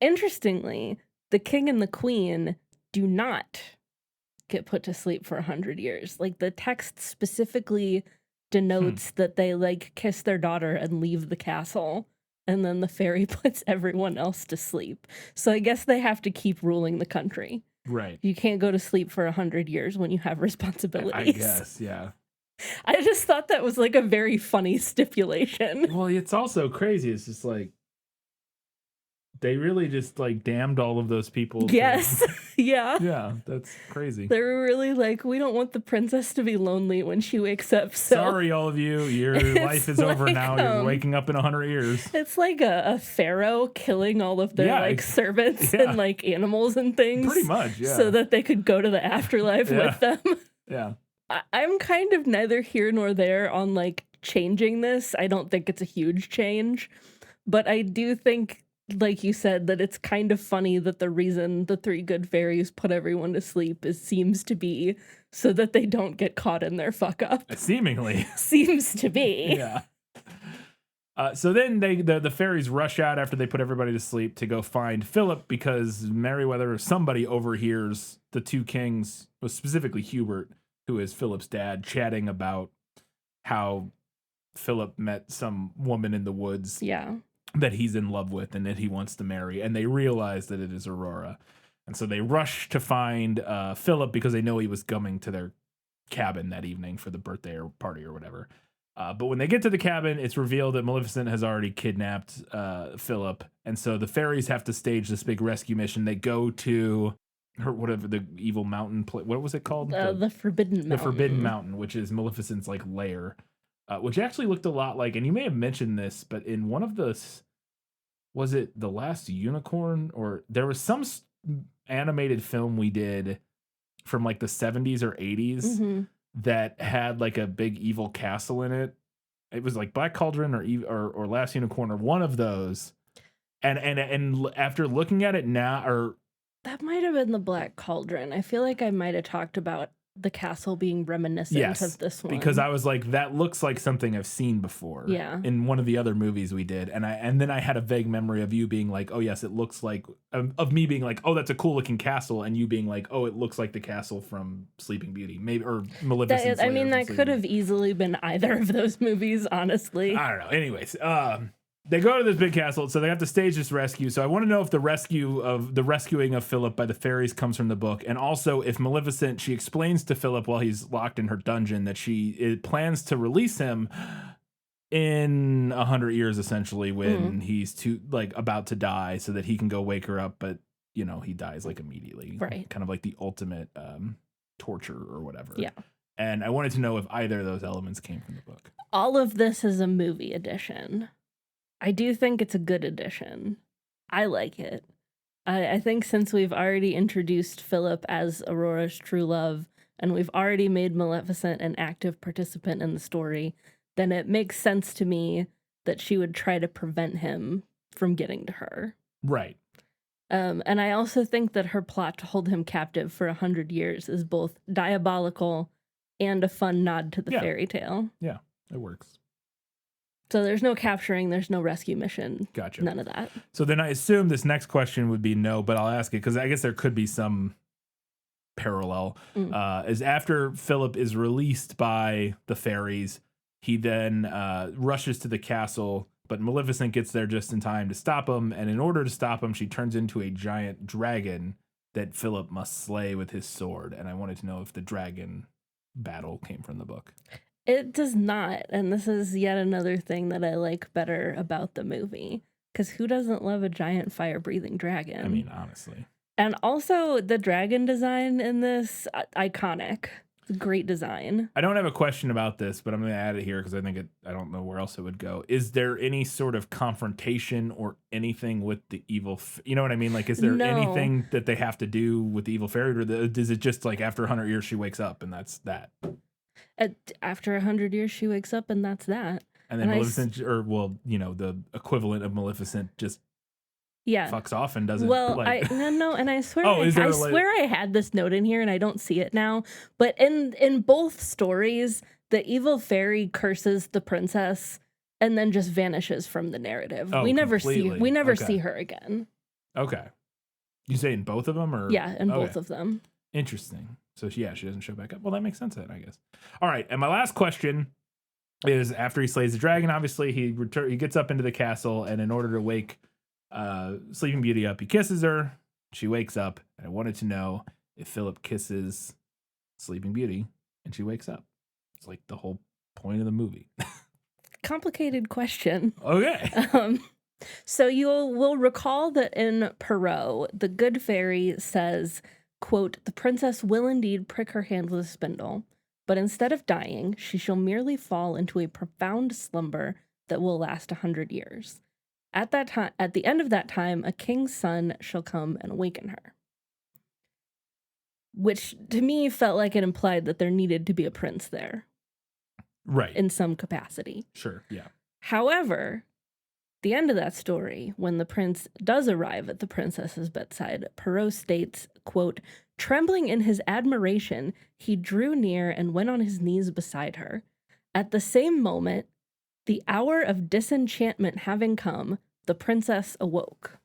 Speaker 2: Interestingly, the king and the queen do not get put to sleep for 100 years. Like, the text specifically denotes that they like kiss their daughter and leave the castle, and then the fairy puts everyone else to sleep. So I guess they have to keep ruling the country.
Speaker 1: Right.
Speaker 2: You can't go to sleep for 100 years when you have responsibilities.
Speaker 1: I guess, yeah.
Speaker 2: I just thought that was like a very funny stipulation.
Speaker 1: Well, it's also crazy. It's just like they really just like damned all of those people.
Speaker 2: Yes. Yeah.
Speaker 1: Yeah, that's crazy.
Speaker 2: They were really like, we don't want the princess to be lonely when she wakes up. So
Speaker 1: Sorry, all of you. Your life is over
Speaker 2: like,
Speaker 1: now. You're waking up in 100 years.
Speaker 2: it's like a pharaoh killing all of their like servants and like animals and things.
Speaker 1: Pretty much, yeah.
Speaker 2: So that they could go to the afterlife with them.
Speaker 1: Yeah.
Speaker 2: I'm kind of neither here nor there on like changing this. I don't think it's a huge change, but I do think, like you said, that it's kind of funny that the reason the three good fairies put everyone to sleep seems to be so that they don't get caught in their fuck up.
Speaker 1: Seemingly.
Speaker 2: Seems to be.
Speaker 1: Yeah. So then the fairies rush out after they put everybody to sleep to go find Philip because Merryweather or somebody overhears the two kings, well, specifically Hubert, who is Philip's dad, chatting about how Philip met some woman in the woods.
Speaker 2: Yeah.
Speaker 1: That he's in love with and that he wants to marry, and they realize that it is Aurora. And so they rush to find Philip because they know he was coming to their cabin that evening for the birthday or party or whatever. But when they get to the cabin, it's revealed that Maleficent has already kidnapped Philip, and so the fairies have to stage this big rescue mission. They go to her, whatever the evil mountain, what was it called?
Speaker 2: The Forbidden Mountain.
Speaker 1: The Forbidden Mountain, which is Maleficent's like lair. Which actually looked a lot like, and you may have mentioned this, but in one of the, was it The Last Unicorn? Or there was some animated film we did from like the 70s or 80s that had like a big evil castle in it. It was like Black Cauldron or Last Unicorn or one of those. And after looking at it now, or
Speaker 2: that might have been the Black Cauldron. I feel like I might have talked about the castle being reminiscent of this one.
Speaker 1: Because I was like, that looks like something I've seen before.
Speaker 2: Yeah.
Speaker 1: In one of the other movies we did. And then I had a vague memory of you being like, oh yes, it looks like, of me being like, oh, that's a cool looking castle. And you being like, oh, it looks like the castle from Sleeping Beauty. Maybe, or Maleficent's
Speaker 2: I mean,
Speaker 1: lair
Speaker 2: that could have easily been either of those movies, honestly.
Speaker 1: I don't know. Anyways, they go to this big castle, so they have to stage this rescue. So I want to know if the rescuing of Philip by the fairies comes from the book, and also if Maleficent, she explains to Philip while he's locked in her dungeon that she plans to release him in 100 years, essentially, when he's about to die, so that he can go wake her up. But you know, he dies like immediately,
Speaker 2: right?
Speaker 1: Kind of like the ultimate torture or whatever.
Speaker 2: Yeah.
Speaker 1: And I wanted to know if either of those elements came from the book.
Speaker 2: All of this is a movie edition. I do think it's a good addition. I like it. I think since we've already introduced Philip as Aurora's true love, and we've already made Maleficent an active participant in the story, then it makes sense to me that she would try to prevent him from getting to her.
Speaker 1: Right.
Speaker 2: And I also think that her plot to hold him captive for 100 years is both diabolical and a fun nod to the fairy tale.
Speaker 1: Yeah, it works.
Speaker 2: So there's no capturing, there's no rescue mission.
Speaker 1: Gotcha.
Speaker 2: None of that.
Speaker 1: So then I assume this next question would be no, but I'll ask it because I guess there could be some parallel. Is after Philip is released by the fairies, he then rushes to the castle, but Maleficent gets there just in time to stop him. And in order to stop him, she turns into a giant dragon that Philip must slay with his sword. And I wanted to know if the dragon battle came from the book.
Speaker 2: It does not. And this is yet another thing that I like better about the movie. Because who doesn't love a giant fire-breathing dragon?
Speaker 1: I mean, honestly.
Speaker 2: And also the dragon design in this, iconic. Great design.
Speaker 1: I don't have a question about this, but I'm going to add it here because I don't know where else it would go. Is there any sort of confrontation or anything with the evil? You know what I mean? Like, is there anything that they have to do with the evil fairy, or is it just like after 100 years she wakes up and that's that?
Speaker 2: After 100 years she wakes up and that's that.
Speaker 1: And then Maleficent, the equivalent of Maleficent, just fucks off and doesn't.
Speaker 2: Well, and I swear,
Speaker 1: I
Speaker 2: swear I had this note in here and I don't see it now. But in both stories, the evil fairy curses the princess and then just vanishes from the narrative.
Speaker 1: Oh,
Speaker 2: we never
Speaker 1: completely.
Speaker 2: see her again.
Speaker 1: Okay, you say in both of them, or
Speaker 2: in both of them.
Speaker 1: Interesting. So she doesn't show back up. Well, that makes sense then, I guess. All right, and my last question is: after he slays the dragon, obviously he gets up into the castle, and in order to wake Sleeping Beauty up, he kisses her. She wakes up, and I wanted to know if Philip kisses Sleeping Beauty and she wakes up. It's like the whole point of the movie.
Speaker 2: Complicated question.
Speaker 1: Okay.
Speaker 2: So you will recall that in Perrault, the good fairy says, quote, "The princess will indeed prick her hand with a spindle, but instead of dying, she shall merely fall into a profound slumber that will last 100 years. At the end of that time, a king's son shall come and awaken her." Which to me felt like it implied that there needed to be a prince there.
Speaker 1: Right.
Speaker 2: In some capacity.
Speaker 1: Sure, yeah.
Speaker 2: However, the end of that story, when the prince does arrive at the princess's bedside, Perrault states, quote, "Trembling in his admiration, he drew near and went on his knees beside her. At the same moment, the hour of disenchantment having come, the princess awoke."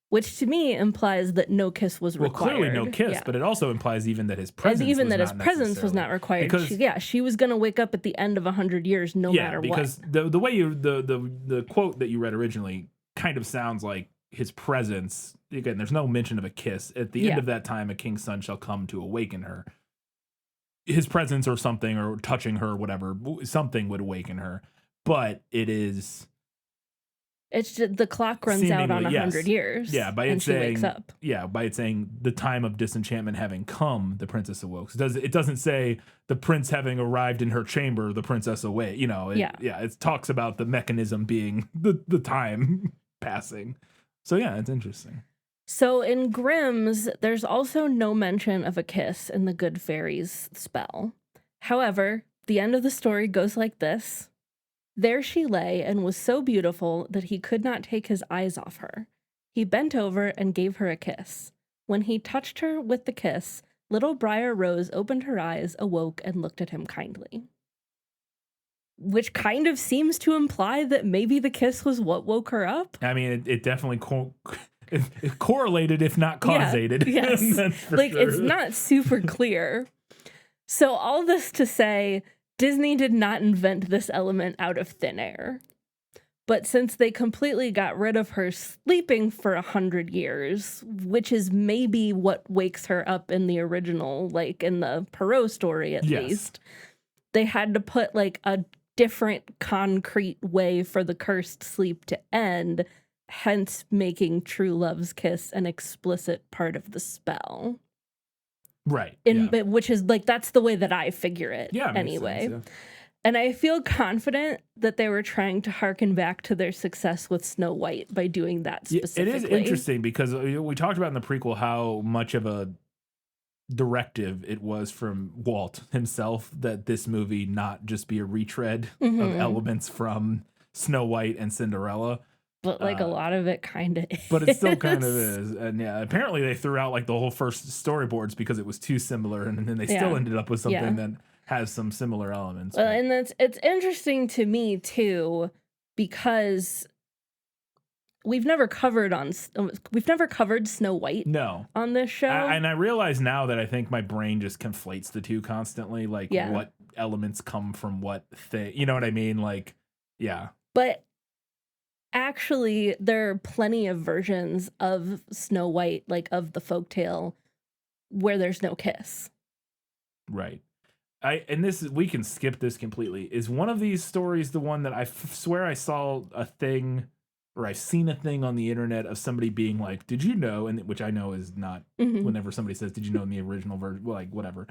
Speaker 2: Which to me implies that no kiss was required.
Speaker 1: Well, clearly no kiss, but it also implies even that his presence
Speaker 2: was not required. Because she was going to wake up at the end of 100 years no matter what.
Speaker 1: Yeah, because the way the quote that you read originally kind of sounds like his presence. Again, there's no mention of a kiss. At the end of that time, a king's son shall come to awaken her. His presence or something, or touching her, whatever, something would awaken her. But it is...
Speaker 2: It's just the clock runs out on 100 years.
Speaker 1: Yeah, by
Speaker 2: it saying, she wakes up.
Speaker 1: Yeah, by it saying the time of disenchantment having come, the princess awoke. It doesn't say the prince having arrived in her chamber, the princess awake. It talks about the mechanism being the time passing. So yeah, it's interesting.
Speaker 2: So in Grimm's, there's also no mention of a kiss in the Good Fairy's spell. However, the end of the story goes like this. There she lay and was so beautiful that he could not take his eyes off her. He bent over and gave her a kiss. When he touched her with the kiss, little Briar Rose opened her eyes, awoke, and looked at him kindly. Which kind of seems to imply that maybe the kiss was what woke her up.
Speaker 1: I mean, it definitely it correlated, if not causated.
Speaker 2: Yeah, yes. It's not super clear. So all this to say, Disney did not invent this element out of thin air. But since they completely got rid of her sleeping for 100 years, which is maybe what wakes her up in the original, like in the Perrault story at least, they had to put like a different concrete way for the cursed sleep to end, hence making True Love's kiss an explicit part of the spell.
Speaker 1: Right.
Speaker 2: Which is like, that's the way that I figure it anyway.
Speaker 1: Sense, yeah.
Speaker 2: And I feel confident that they were trying to harken back to their success with Snow White by doing that specifically.
Speaker 1: It is interesting because we talked about in the prequel how much of a directive it was from Walt himself that this movie not just be a retread of elements from Snow White and Cinderella.
Speaker 2: But like a lot of it kind of is.
Speaker 1: But it still kind of is. And yeah, apparently they threw out like the whole first storyboards because it was too similar. And then they still ended up with something that has some similar elements.
Speaker 2: Well, and it's interesting to me too, because we've never covered Snow White
Speaker 1: No.
Speaker 2: on this show.
Speaker 1: And I realize now that I think my brain just conflates the two constantly. Like,
Speaker 2: Yeah.
Speaker 1: what elements come from what thing. You know what I mean? Like, yeah.
Speaker 2: But actually, there are plenty of versions of Snow White, like of the folktale, where there's no kiss.
Speaker 1: Right. We can skip this completely. Is one of these stories the one that I swear I saw a thing, or I've seen a thing on the internet of somebody being like, did you know? And which I know is not whenever somebody says, did you know in the original version, well, like whatever.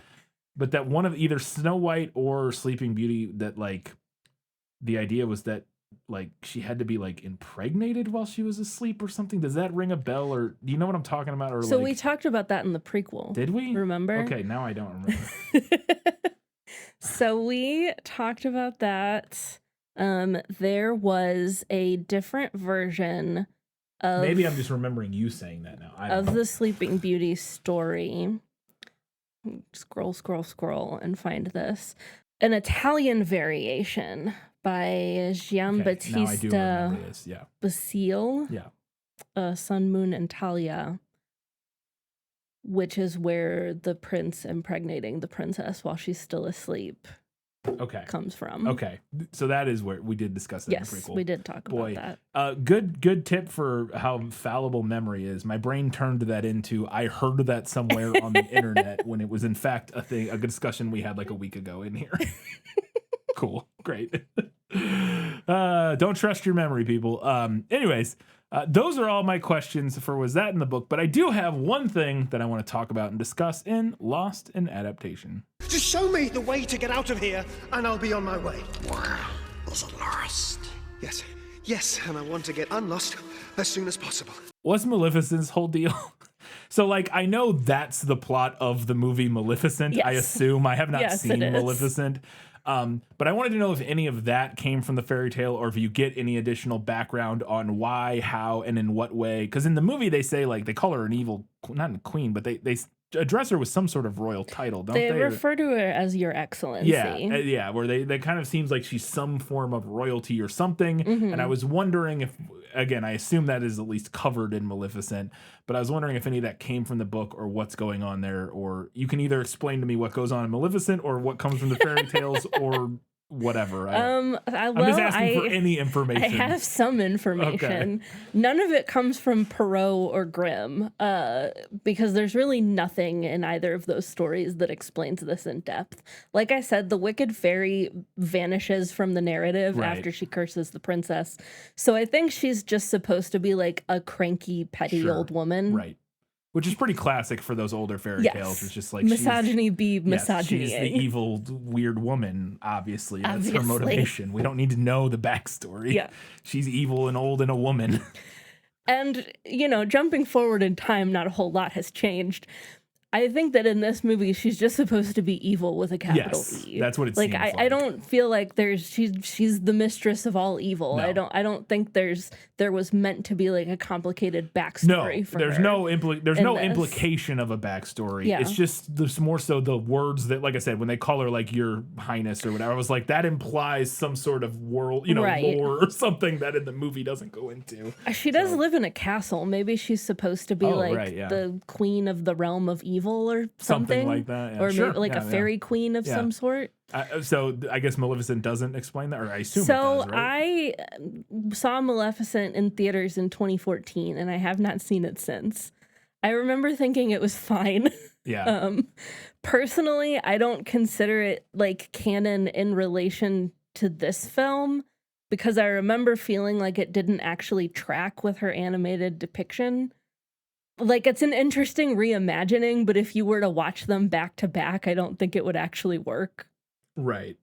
Speaker 1: But that one of either Snow White or Sleeping Beauty, that like the idea was that like she had to be like impregnated while she was asleep or something. Does that ring a bell, or do you know what I'm talking about? Or
Speaker 2: So
Speaker 1: like,
Speaker 2: we talked about that in the prequel.
Speaker 1: did we?
Speaker 2: Remember?
Speaker 1: Okay, now I don't remember.
Speaker 2: So we talked about that. There was a different version of
Speaker 1: Maybe I'm just remembering you saying that now. I don't know.
Speaker 2: the Sleeping Beauty story. Scroll, and find this. An Italian variation by Giambattista
Speaker 1: now I do remember this. Yeah.
Speaker 2: Basile.
Speaker 1: Yeah.
Speaker 2: Sun, Moon, and Talia, which is where the prince impregnating the princess while she's still asleep comes from.
Speaker 1: Okay. So that is where we did discuss that in the
Speaker 2: Yes,
Speaker 1: prequel.
Speaker 2: we did talk about that.
Speaker 1: Good tip for how fallible memory is. My brain turned that into, I heard that somewhere on the internet when it was in fact a good discussion we had like a week ago in here. Cool. Great. Don't trust your memory, people. Anyways, those are all my questions for Was That in the Book? But I do have one thing that I want to talk about and discuss in Lost in Adaptation.
Speaker 6: Just show me the way to get out of here, and I'll be on my way.
Speaker 5: Is it lost?
Speaker 6: Yes, and I want to get unlost as soon as possible.
Speaker 1: What's Maleficent's whole deal? So, like, I know that's the plot of the movie Maleficent, I
Speaker 2: Yes.
Speaker 1: assume. I have not
Speaker 2: Yes,
Speaker 1: seen
Speaker 2: it is.
Speaker 1: Maleficent. But I wanted to know if any of that came from the fairy tale, or if you get any additional background on why, how, and in what way. Because in the movie, they say, like, they call her an evil, not a queen, but they address her with some sort of royal title, don't they?
Speaker 2: They refer to her as Your Excellency.
Speaker 1: Yeah, where they kind of seems like she's some form of royalty or something. And I was wondering if, again, I assume that is at least covered in Maleficent, but I was wondering if any of that came from the book or what's going on there, or you can either explain to me what goes on in Maleficent or what comes from the fairy tales or whatever. I'm just asking for any information.
Speaker 2: I have some information. None of it comes from Perrault or Grimm, because there's really nothing in either of those stories that explains this in depth. Like I said, the wicked fairy vanishes from the narrative after she curses the princess. So I think she's just supposed to be like a cranky, petty old woman.
Speaker 1: Right. Which is pretty classic for those older fairy tales. It's just like
Speaker 2: misogyny be misogyny.
Speaker 1: She's the evil, weird woman, obviously. That's her motivation. We don't need to know the backstory.
Speaker 2: Yeah.
Speaker 1: She's evil and old and a woman.
Speaker 2: And, jumping forward in time, not a whole lot has changed. I think that in this movie, she's just supposed to be evil with a capital E.
Speaker 1: That's what it
Speaker 2: like.
Speaker 1: seems like.
Speaker 2: I don't feel like she's the mistress of all evil.
Speaker 1: No.
Speaker 2: I don't think there was meant to be like a complicated backstory for
Speaker 1: there's
Speaker 2: her.
Speaker 1: no
Speaker 2: this.
Speaker 1: implication of a backstory.
Speaker 2: Yeah.
Speaker 1: It's just there's more so the words that, like I said, when they call her like Your Highness or whatever, I was like, that implies some sort of world, lore or something that in the movie doesn't go into.
Speaker 2: She does live in a castle. Maybe she's supposed to be the queen of the realm of evil or something
Speaker 1: like that, yeah.
Speaker 2: or
Speaker 1: Sure,
Speaker 2: maybe like a fairy queen of some sort.
Speaker 1: So I guess Maleficent doesn't explain that, or I assume
Speaker 2: So
Speaker 1: it does, right?
Speaker 2: I saw Maleficent in theaters in 2014, and I have not seen it since. I remember thinking it was fine.
Speaker 1: Yeah.
Speaker 2: Personally, I don't consider it like canon in relation to this film, because I remember feeling like it didn't actually track with her animated depiction. Like, it's an interesting reimagining, but if you were to watch them back to back, I don't think it would actually work.
Speaker 1: Right.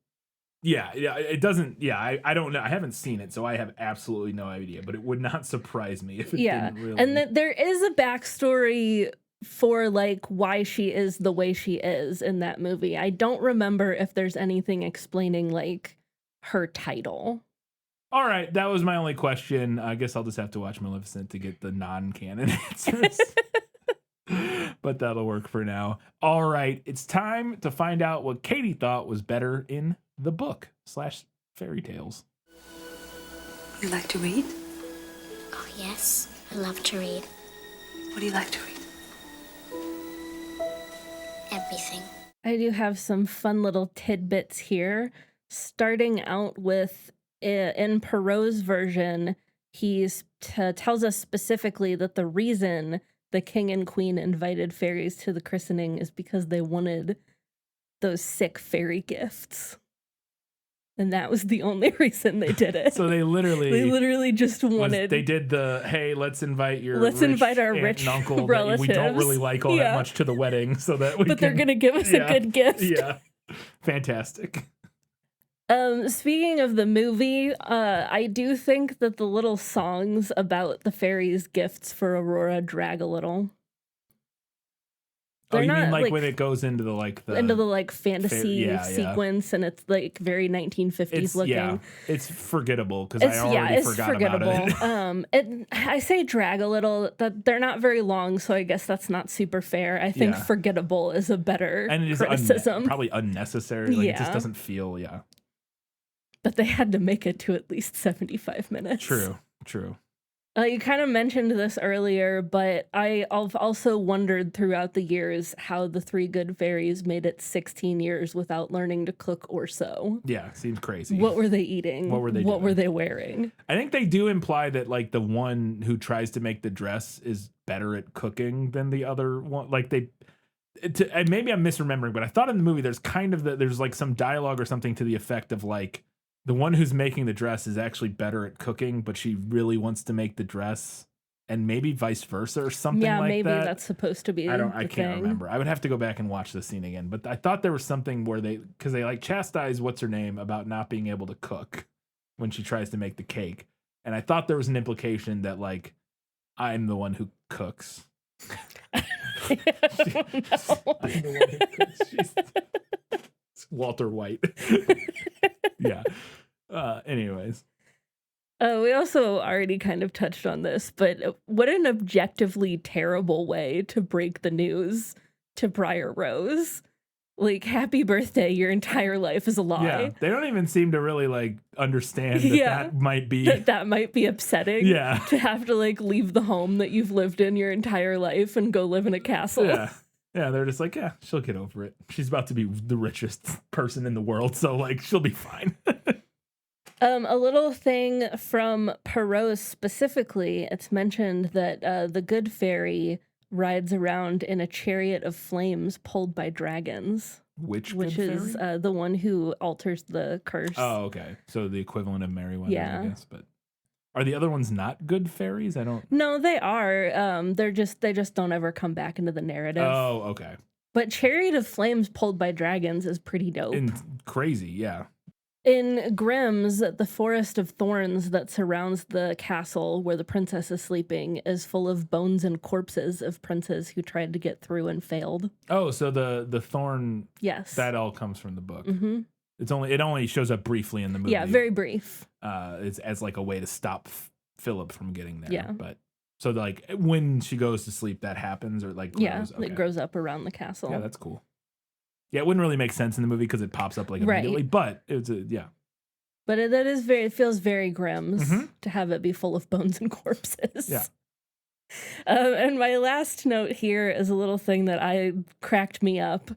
Speaker 1: Yeah, it doesn't. Yeah, I don't know. I haven't seen it, so I have absolutely no idea. But it would not surprise me if it didn't really.
Speaker 2: And that there is a backstory for like why she is the way she is in that movie. I don't remember if there's anything explaining like her title.
Speaker 1: All right, that was my only question. I guess I'll just have to watch Maleficent to get the non-canon answers. But that'll work for now. All right, it's time to find out what Katie thought was better in the book / fairy tales.
Speaker 7: You like to read?
Speaker 4: Oh, yes. I love to read.
Speaker 7: What do you like to read?
Speaker 4: Everything.
Speaker 2: I do have some fun little tidbits here. Starting out with, in Perrault's version, he tells us specifically that the reason the king and queen invited fairies to the christening is because they wanted those sick fairy gifts. And that was the only reason they did it.
Speaker 1: So they literally
Speaker 2: just wanted.
Speaker 1: They did the, hey, let's invite our
Speaker 2: aunt
Speaker 1: rich and uncle
Speaker 2: relatives.
Speaker 1: that we don't really like all that much to the wedding, so that we.
Speaker 2: But they're gonna give us a good gift.
Speaker 1: Yeah, fantastic.
Speaker 2: Speaking of the movie, I do think that the little songs about the fairies' gifts for Aurora drag a little.
Speaker 1: You mean like when it goes into the
Speaker 2: fantasy sequence and it's like very 1950s looking.
Speaker 1: Yeah, it's forgettable because I already forgot about it.
Speaker 2: I say drag a little. That they're not very long, so I guess that's not super fair. I think forgettable is a better criticism.
Speaker 1: Probably unnecessary. Like, it just doesn't feel.
Speaker 2: But they had to make it to at least 75 minutes.
Speaker 1: True.
Speaker 2: You kind of mentioned this earlier, but I've also wondered throughout the years how the three good fairies made it 16 years without learning to cook or sew.
Speaker 1: Yeah, seems crazy.
Speaker 2: What were they eating?
Speaker 1: What were they
Speaker 2: What
Speaker 1: doing?
Speaker 2: were they wearing?
Speaker 1: I think they do imply that like the one who tries to make the dress is better at cooking than the other one. Like and maybe I'm misremembering, but I thought in the movie there's kind of there's like some dialogue or something to the effect of like, the one who's making the dress is actually better at cooking, but she really wants to make the dress, and maybe vice versa or something like that. Yeah,
Speaker 2: maybe that's supposed to be
Speaker 1: I can't remember. I would have to go back and watch the scene again, but I thought there was something where because they like chastise what's her name about not being able to cook when she tries to make the cake. And I thought there was an implication that like, I'm the one who cooks. I'm the one who cooks. It's Walter White. Yeah. Anyways.
Speaker 2: We also already kind of touched on this, but what an objectively terrible way to break the news to Briar Rose. Like, happy birthday, your entire life is a lie.
Speaker 1: Yeah, they don't even seem to really like understand that might be
Speaker 2: that might be upsetting.
Speaker 1: Yeah,
Speaker 2: to have to like leave the home that you've lived in your entire life and go live in a castle.
Speaker 1: Yeah, they're just like, yeah, she'll get over it. She's about to be the richest person in the world, so like she'll be fine.
Speaker 2: A little thing from Perrault specifically, it's mentioned that the good fairy rides around in a chariot of flames pulled by dragons.
Speaker 1: Which
Speaker 2: is the one who alters the curse.
Speaker 1: Oh, okay. So the equivalent of Merryweather,
Speaker 2: yeah.
Speaker 1: I guess. But are the other ones not good fairies?
Speaker 2: No, they are. They just don't ever come back into the narrative.
Speaker 1: Oh, okay.
Speaker 2: But Chariot of Flames pulled by dragons is pretty dope.
Speaker 1: And crazy, yeah.
Speaker 2: In Grimm's, the forest of thorns that surrounds the castle where the princess is sleeping is full of bones and corpses of princes who tried to get through and failed.
Speaker 1: Oh, so the thorn,
Speaker 2: yes,
Speaker 1: that all comes from the book.
Speaker 2: Mm-hmm.
Speaker 1: It only shows up briefly in the movie.
Speaker 2: Yeah, very brief.
Speaker 1: It's as like a way to stop Philip from getting there.
Speaker 2: Yeah,
Speaker 1: but so like when she goes to sleep, that happens, or like grows?
Speaker 2: It grows up around the castle.
Speaker 1: Yeah, that's cool. Yeah, it wouldn't really make sense in the movie because it pops up like immediately, but it's yeah.
Speaker 2: But it feels very Grimm's to have it be full of bones and corpses.
Speaker 1: Yeah.
Speaker 2: And my last note here is a little thing that cracked me up.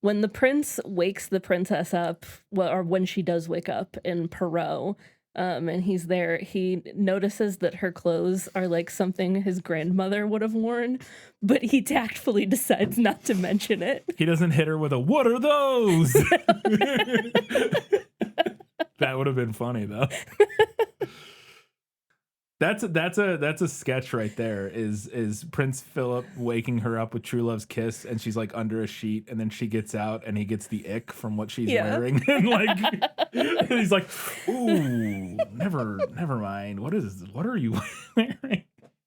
Speaker 2: When the prince wakes the princess up, or when she does wake up in Perrault, and he's there, he notices that her clothes are like something his grandmother would have worn, but he tactfully decides not to mention it.
Speaker 1: He doesn't hit her with a, what are those? That would have been funny though. That's a sketch right there. Is Prince Philip waking her up with True Love's kiss, and she's like under a sheet, and then she gets out, and he gets the ick from what she's wearing, and like, and he's like, "Ooh, never mind. What are you wearing?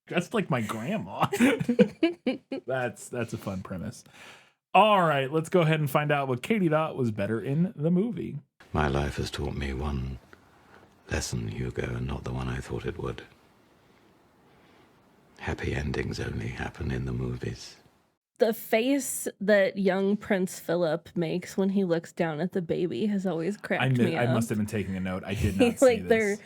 Speaker 1: Dressed like my grandma." That's a fun premise. All right, let's go ahead and find out what Katie thought was better in the movie.
Speaker 8: My life has taught me one lesson, Hugo, and not the one I thought it would. Happy endings only happen in the movies.
Speaker 2: The face that young Prince Philip makes when he looks down at the baby has always cracked me up.
Speaker 1: I must have been taking a note. I did not see this.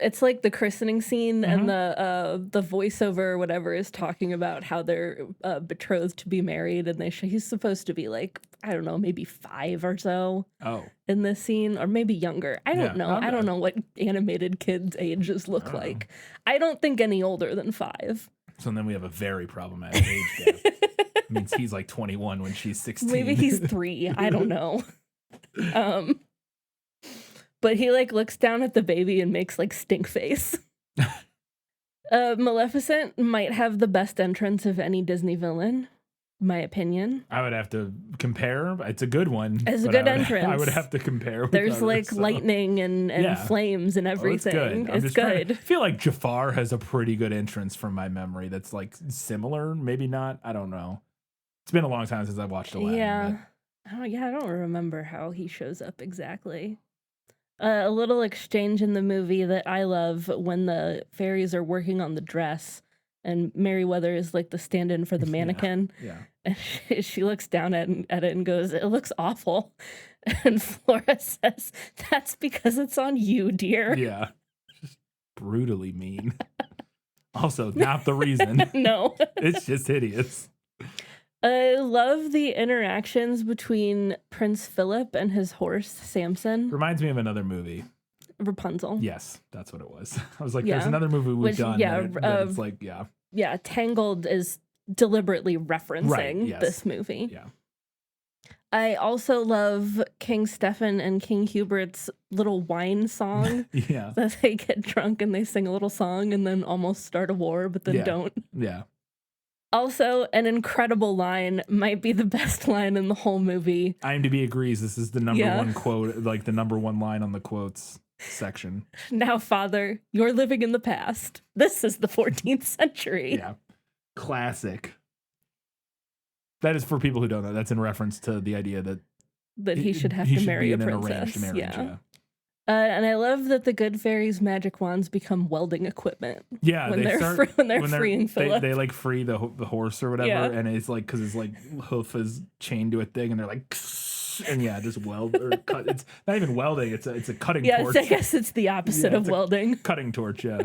Speaker 2: it's like the christening scene and the voiceover or whatever is talking about how they're betrothed to be married, and he's supposed to be like, I don't know, maybe 5 or so.
Speaker 1: Oh.
Speaker 2: In this scene, or maybe younger. I don't know.
Speaker 1: Okay.
Speaker 2: I don't know what animated kids' ages look like. I don't think any older than 5.
Speaker 1: So then we have a very problematic age gap. It means he's like 21 when she's 16.
Speaker 2: Maybe he's 3. I don't know. But he like looks down at the baby and makes like stink face. Maleficent might have the best entrance of any Disney villain, my opinion.
Speaker 1: I would have to compare. It's a good one.
Speaker 2: It's a good entrance.
Speaker 1: I would have to compare.
Speaker 2: There's like lightning and flames and everything. It's good.
Speaker 1: I feel like Jafar has a pretty good entrance from my memory that's like similar. Maybe not. I don't know. It's been a long time since I've watched Aladdin.
Speaker 2: Yeah. I don't remember how he shows up exactly. A little exchange in the movie that I love when the fairies are working on the dress and Merryweather is like the stand-in for the mannequin.
Speaker 1: Yeah.
Speaker 2: And she looks down at it and goes, "It looks awful." And Flora says, "That's because it's on you, dear."
Speaker 1: Yeah. Just brutally mean. Also, not the reason.
Speaker 2: No.
Speaker 1: It's just hideous.
Speaker 2: I love the interactions between Prince Philip and his horse, Samson.
Speaker 1: Reminds me of another movie.
Speaker 2: Rapunzel.
Speaker 1: Yes, that's what it was. I was like, there's another movie we've done. That it's like,
Speaker 2: Yeah, Tangled is deliberately referencing this movie.
Speaker 1: Yeah.
Speaker 2: I also love King Stefan and King Hubert's little wine song.
Speaker 1: Yeah.
Speaker 2: That they get drunk and they sing a little song and then almost start a war, but then don't.
Speaker 1: Yeah.
Speaker 2: Also, an incredible line, might be the best line in the whole movie.
Speaker 1: IMDb agrees this is the number one quote, like the number one line on the quotes section.
Speaker 2: "Now, Father, you're living in the past. This is the 14th century."
Speaker 1: Yeah. Classic. That is for people who don't know. That's in reference to the idea that
Speaker 2: he should have to marry a
Speaker 1: be in an
Speaker 2: princess.
Speaker 1: arranged marriage. Yeah.
Speaker 2: And I love that the good fairies' magic wands become welding equipment.
Speaker 1: Yeah,
Speaker 2: when they're freeing Philip.
Speaker 1: They like free the horse or whatever, and it's like because his like hoof is chained to a thing, and they're like, and just weld or cut. It's not even welding; it's a cutting torch.
Speaker 2: I guess it's the opposite of welding.
Speaker 1: Cutting torch, yeah.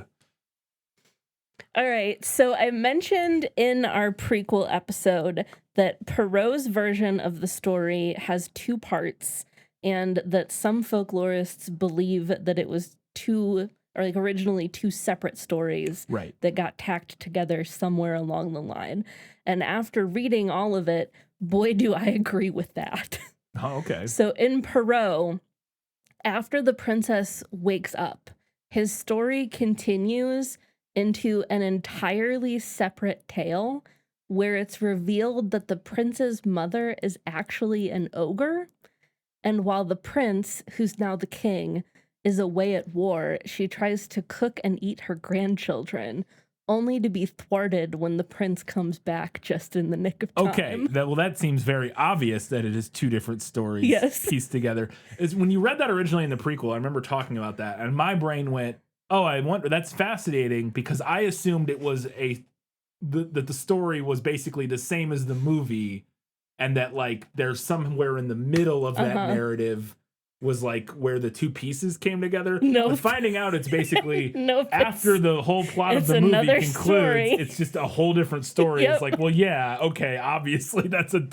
Speaker 2: All right, so I mentioned in our prequel episode that Perrault's version of the story has 2 parts. And that some folklorists believe that it was originally 2 separate stories that got tacked together somewhere along the line. And after reading all of it, boy, do I agree with that.
Speaker 1: Oh, okay.
Speaker 2: So in Perrault, after the princess wakes up, his story continues into an entirely separate tale where it's revealed that the prince's mother is actually an ogre. And while the prince, who's now the king, is away at war, she tries to cook and eat her grandchildren, only to be thwarted when the prince comes back just in the nick of time.
Speaker 1: Okay, that seems very obvious that it is 2 different stories pieced together. Is when you read that originally in the prequel, I remember talking about that, and my brain went, "Oh, I wonder." That's fascinating because I assumed it was that the story was basically the same as the movie. And that, like, there's somewhere in the middle of that narrative was, like, where the 2 pieces came together.
Speaker 2: No.
Speaker 1: But finding out it's basically after the whole plot of the movie concludes,
Speaker 2: story.
Speaker 1: It's just a whole different story. It's like, well, yeah, okay, obviously that's it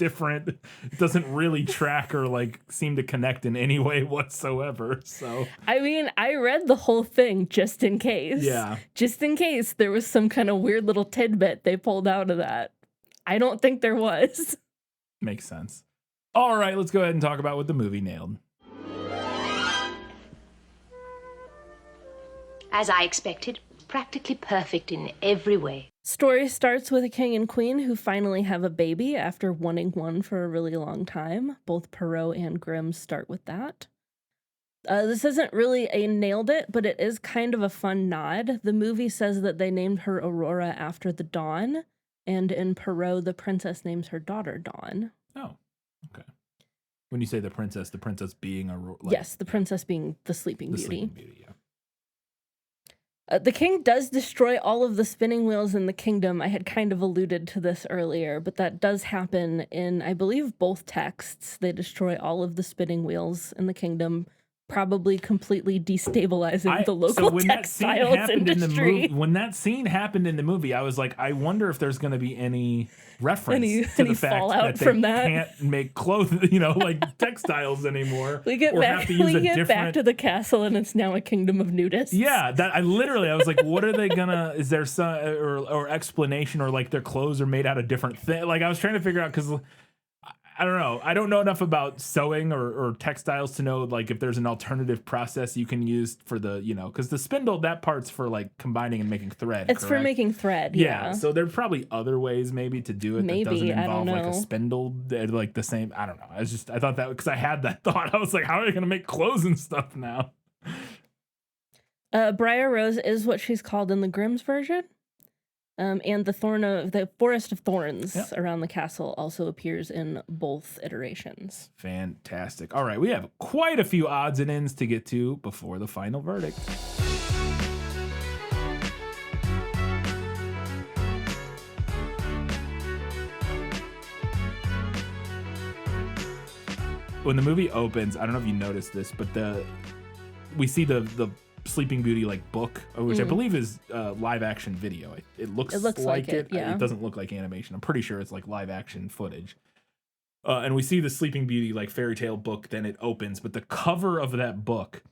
Speaker 1: doesn't really track or, like, seem to connect in any way whatsoever. So,
Speaker 2: I mean, I read the whole thing just in case.
Speaker 1: Yeah.
Speaker 2: Just in case there was some kind of weird little tidbit they pulled out of that. I don't think there was.
Speaker 1: Makes sense. All right, let's go ahead and talk about what the movie nailed.
Speaker 9: As I expected, practically perfect in every way.
Speaker 2: Story starts with a king and queen who finally have a baby after wanting one for a really long time. Both Perrault and Grimm start with that. This isn't really a nailed it, but it is kind of a fun nod. The movie says that they named her Aurora after the dawn. And in Perrault, the princess names her daughter Dawn.
Speaker 1: Oh, okay. When you say the princess being
Speaker 2: yes, the princess being the Sleeping Beauty.
Speaker 1: Sleeping Beauty,
Speaker 2: yeah. The king does destroy all of the spinning wheels in the kingdom. I had kind of alluded to this earlier, but that does happen in, I believe, both texts. They destroy all of the spinning wheels in the kingdom, probably completely destabilizing the local textiles industry.
Speaker 1: When that scene happened in the movie, I was like, I wonder if there's going to be any reference to the fact that they can't make clothes, like textiles anymore.
Speaker 2: We get back to the castle, and it's now a kingdom of nudists.
Speaker 1: Yeah, I was like, what are they gonna? Is there some or explanation, or like their clothes are made out of different things? Like I was trying to figure out because. I don't know. I don't know enough about sewing or textiles to know like if there's an alternative process you can use for the, because the spindle, that part's for like combining and making thread.
Speaker 2: It's
Speaker 1: correct?
Speaker 2: For making thread. Yeah.
Speaker 1: So there are probably other ways maybe to do it that doesn't involve like a spindle, like the same. I don't know. I thought that because I had that thought. I was like, how are they going to make clothes and stuff now?
Speaker 2: Briar Rose is what she's called in the Grimm's version. And the Forest of Thorns around the castle also appears in both iterations.
Speaker 1: Fantastic. All right, we have quite a few odds and ends to get to before the final verdict. When the movie opens, I don't know if you noticed this, but we see the Sleeping Beauty like book, which I believe is live action video. It looks like it.
Speaker 2: Yeah.
Speaker 1: It doesn't look like animation. I'm pretty sure it's like live action footage. And we see the Sleeping Beauty like fairy tale book. Then it opens, but the cover of that book,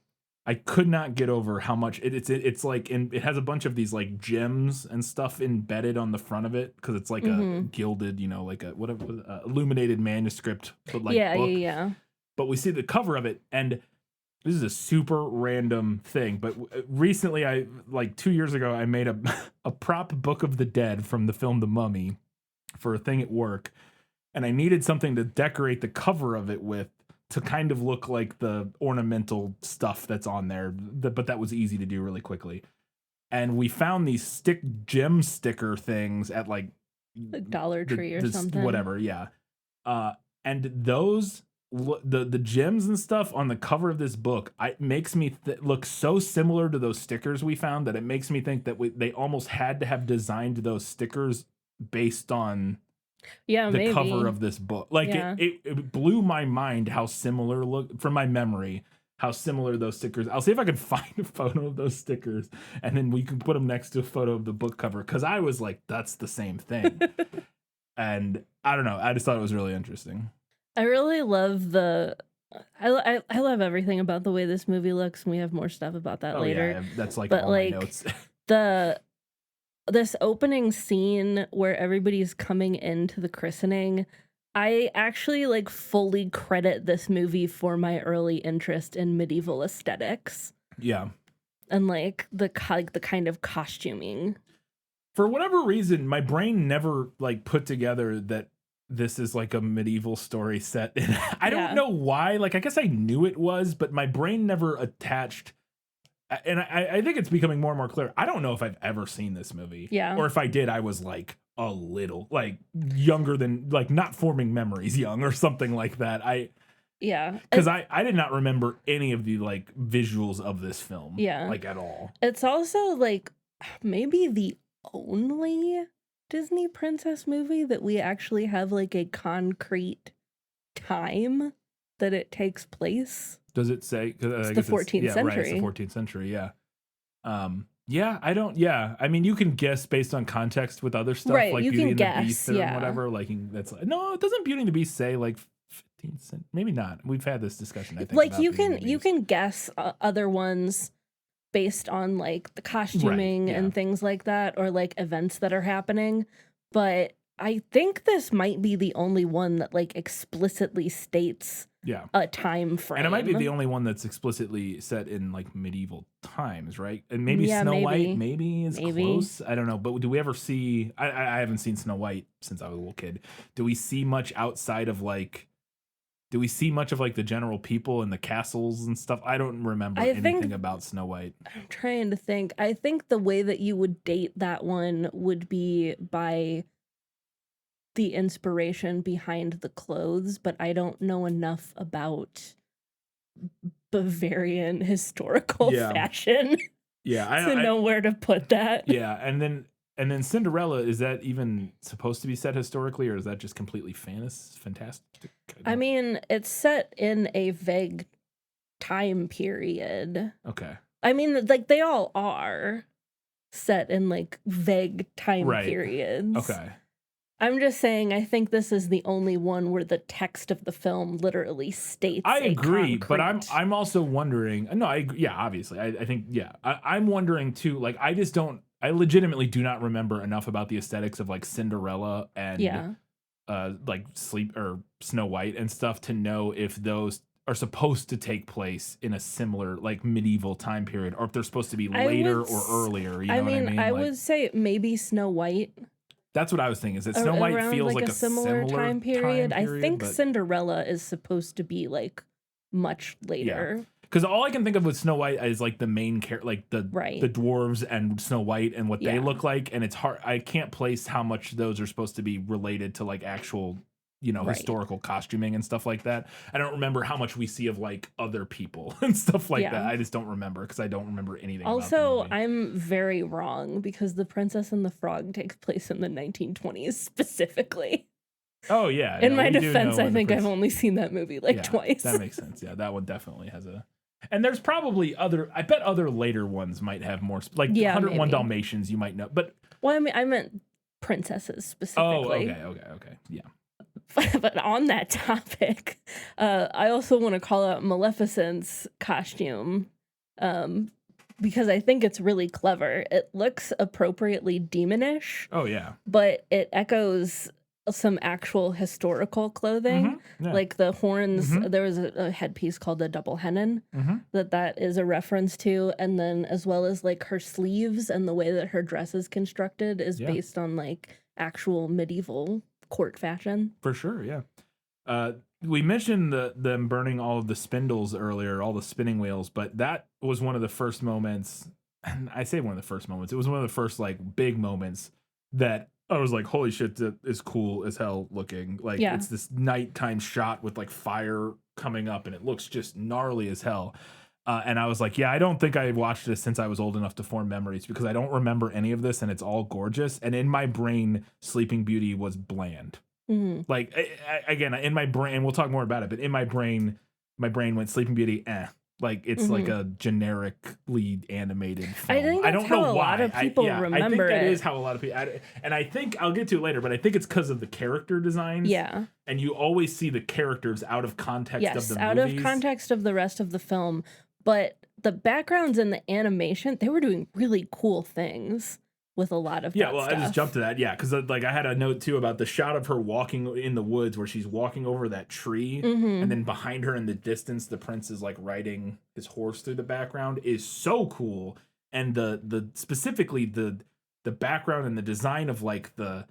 Speaker 1: I could not get over how much it's like. It has a bunch of these like gems and stuff embedded on the front of it because it's like a gilded, like a illuminated manuscript, but like book.
Speaker 2: Yeah.
Speaker 1: But we see the cover of it and. This is a super random thing, but recently, 2 years ago, I made a prop Book of the Dead from the film The Mummy for a thing at work, and I needed something to decorate the cover of it with to kind of look like the ornamental stuff that's on there, but that was easy to do really quickly. And we found these gem sticker things at like
Speaker 2: Dollar Tree or something.
Speaker 1: Whatever, yeah. And those... The gems and stuff on the cover of this book, it makes me look so similar to those stickers we found that it makes me think that they almost had to have designed those stickers based on the cover of this book. Like it blew my mind how similar from my memory how similar those stickers. I'll see if I can find a photo of those stickers and then we can put them next to a photo of the book cover because I was like, that's the same thing. And I don't know. I just thought it was really interesting.
Speaker 2: I really love I love everything about the way this movie looks, and we have more stuff about that later.
Speaker 1: Yeah, that's like all my notes.
Speaker 2: This opening scene where everybody's coming into the christening, I actually like fully credit this movie for my early interest in medieval aesthetics.
Speaker 1: Yeah.
Speaker 2: And like the kind of costuming.
Speaker 1: For whatever reason, my brain never like put together that this is like a medieval story set. I don't know why. Like, I guess I knew it was, but my brain never attached. And I think it's becoming more and more clear. I don't know if I've ever seen this movie.
Speaker 2: Yeah.
Speaker 1: Or if I did, I was like a little, like younger than, like not forming memories young or something like that. Because I did not remember any of the like visuals of this film.
Speaker 2: Yeah.
Speaker 1: Like at all.
Speaker 2: It's also like maybe the only Disney princess movie that we actually have like a concrete time that it takes place.
Speaker 1: Does it say?
Speaker 2: It's the 14th century.
Speaker 1: Right, it's the 14th century. Yeah. I mean, you can guess based on context with other stuff,
Speaker 2: right,
Speaker 1: like
Speaker 2: you
Speaker 1: Beauty and
Speaker 2: can
Speaker 1: the Beast or whatever. Like that's like, no, doesn't Beauty and the Beast say like 15th century? Maybe not. We've had this discussion. I think
Speaker 2: like you can guess other ones based on like the costuming and things like that, or like events that are happening. But I think this might be the only one that like explicitly states a time frame.
Speaker 1: And it might be the only one that's explicitly set in like medieval times, right? And maybe Snow White is close. I don't know. But do we ever see, I haven't seen Snow White since I was a little kid. Do we see much outside of like, do we see much of like the general people and the castles and stuff? I don't remember anything about Snow White.
Speaker 2: I'm trying to think. I think the way that you would date that one would be by the inspiration behind the clothes, but I don't know enough about Bavarian historical fashion to know where to put that.
Speaker 1: Yeah, and then Cinderella, is that even supposed to be set historically, or is that just completely fantastic?
Speaker 2: I mean, it's set in a vague time period.
Speaker 1: Okay.
Speaker 2: I mean, like they all are set in like vague time
Speaker 1: Right.
Speaker 2: periods.
Speaker 1: Okay.
Speaker 2: I'm just saying, I think this is the only one where the text of the film literally states.
Speaker 1: I agree,
Speaker 2: concrete.
Speaker 1: but I'm also wondering. No, obviously, I think I'm wondering too. Like, I legitimately do not remember enough about the aesthetics of like Cinderella and like Sleep or Snow White and stuff to know if those are supposed to take place in a similar like medieval time period, or if they're supposed to be later or earlier. You know what I mean?
Speaker 2: I would say maybe Snow White.
Speaker 1: That's what I was thinking. Is that Snow White feels like a similar
Speaker 2: time period? I think
Speaker 1: but
Speaker 2: Cinderella is supposed to be like much later.
Speaker 1: Because all I can think of with Snow White is like the main character, like the dwarves and Snow White and what they look like, and it's hard. I can't place how much those are supposed to be related to like actual, historical costuming and stuff like that. I don't remember how much we see of like other people and stuff like that. I just don't remember because I don't remember anything.
Speaker 2: Also,
Speaker 1: about the movie.
Speaker 2: I'm very wrong because The Princess and the Frog takes place in the 1920s specifically.
Speaker 1: Oh yeah.
Speaker 2: In my defense, I think I've only seen that movie twice.
Speaker 1: That makes sense. Yeah, that one definitely has a. And there's probably I bet other later ones might have more, like 101
Speaker 2: maybe.
Speaker 1: Dalmatians, you might know. But
Speaker 2: well, I meant princesses specifically.
Speaker 1: Oh, okay. Yeah.
Speaker 2: But on that topic, I also want to call out Maleficent's costume because I think it's really clever. It looks appropriately demonish.
Speaker 1: Oh, yeah. But
Speaker 2: it echoes some actual historical clothing, like the horns. There was a headpiece called the double hennin that is a reference to, and then as well as like her sleeves and the way that her dress is constructed is based on like actual medieval court fashion.
Speaker 1: For sure, yeah. We mentioned them burning all of the spindles earlier, all the spinning wheels, but that was one of the first moments. And I say one of the first moments. It was one of the first like big moments that I was like, holy shit, that is cool as hell looking. Like it's this nighttime shot with like fire coming up and it looks just gnarly as hell. And I was like, I don't think I watched this since I was old enough to form memories because I don't remember any of this and it's all gorgeous. And in my brain, Sleeping Beauty was bland. Like, again, in my brain, we'll talk more about it, but in my brain went Sleeping Beauty, Like, it's like a generically animated film.
Speaker 2: I think that's
Speaker 1: don't
Speaker 2: how
Speaker 1: know
Speaker 2: a
Speaker 1: why.
Speaker 2: lot of people remember
Speaker 1: I think that
Speaker 2: it.
Speaker 1: is how a lot of people... And I think, I'll get to it later, but I think it's because of the character designs.
Speaker 2: Yeah.
Speaker 1: And you always see the characters out of context of the movies.
Speaker 2: Out of context of the rest of the film. But the backgrounds and the animation, they were doing really cool things with a lot of that stuff.
Speaker 1: I just jumped to that, because like I had a note too about the shot of her walking in the woods where she's walking over that tree, and then behind her in the distance, the prince is like riding his horse through the background is so cool, and the specifically the background and the design of like the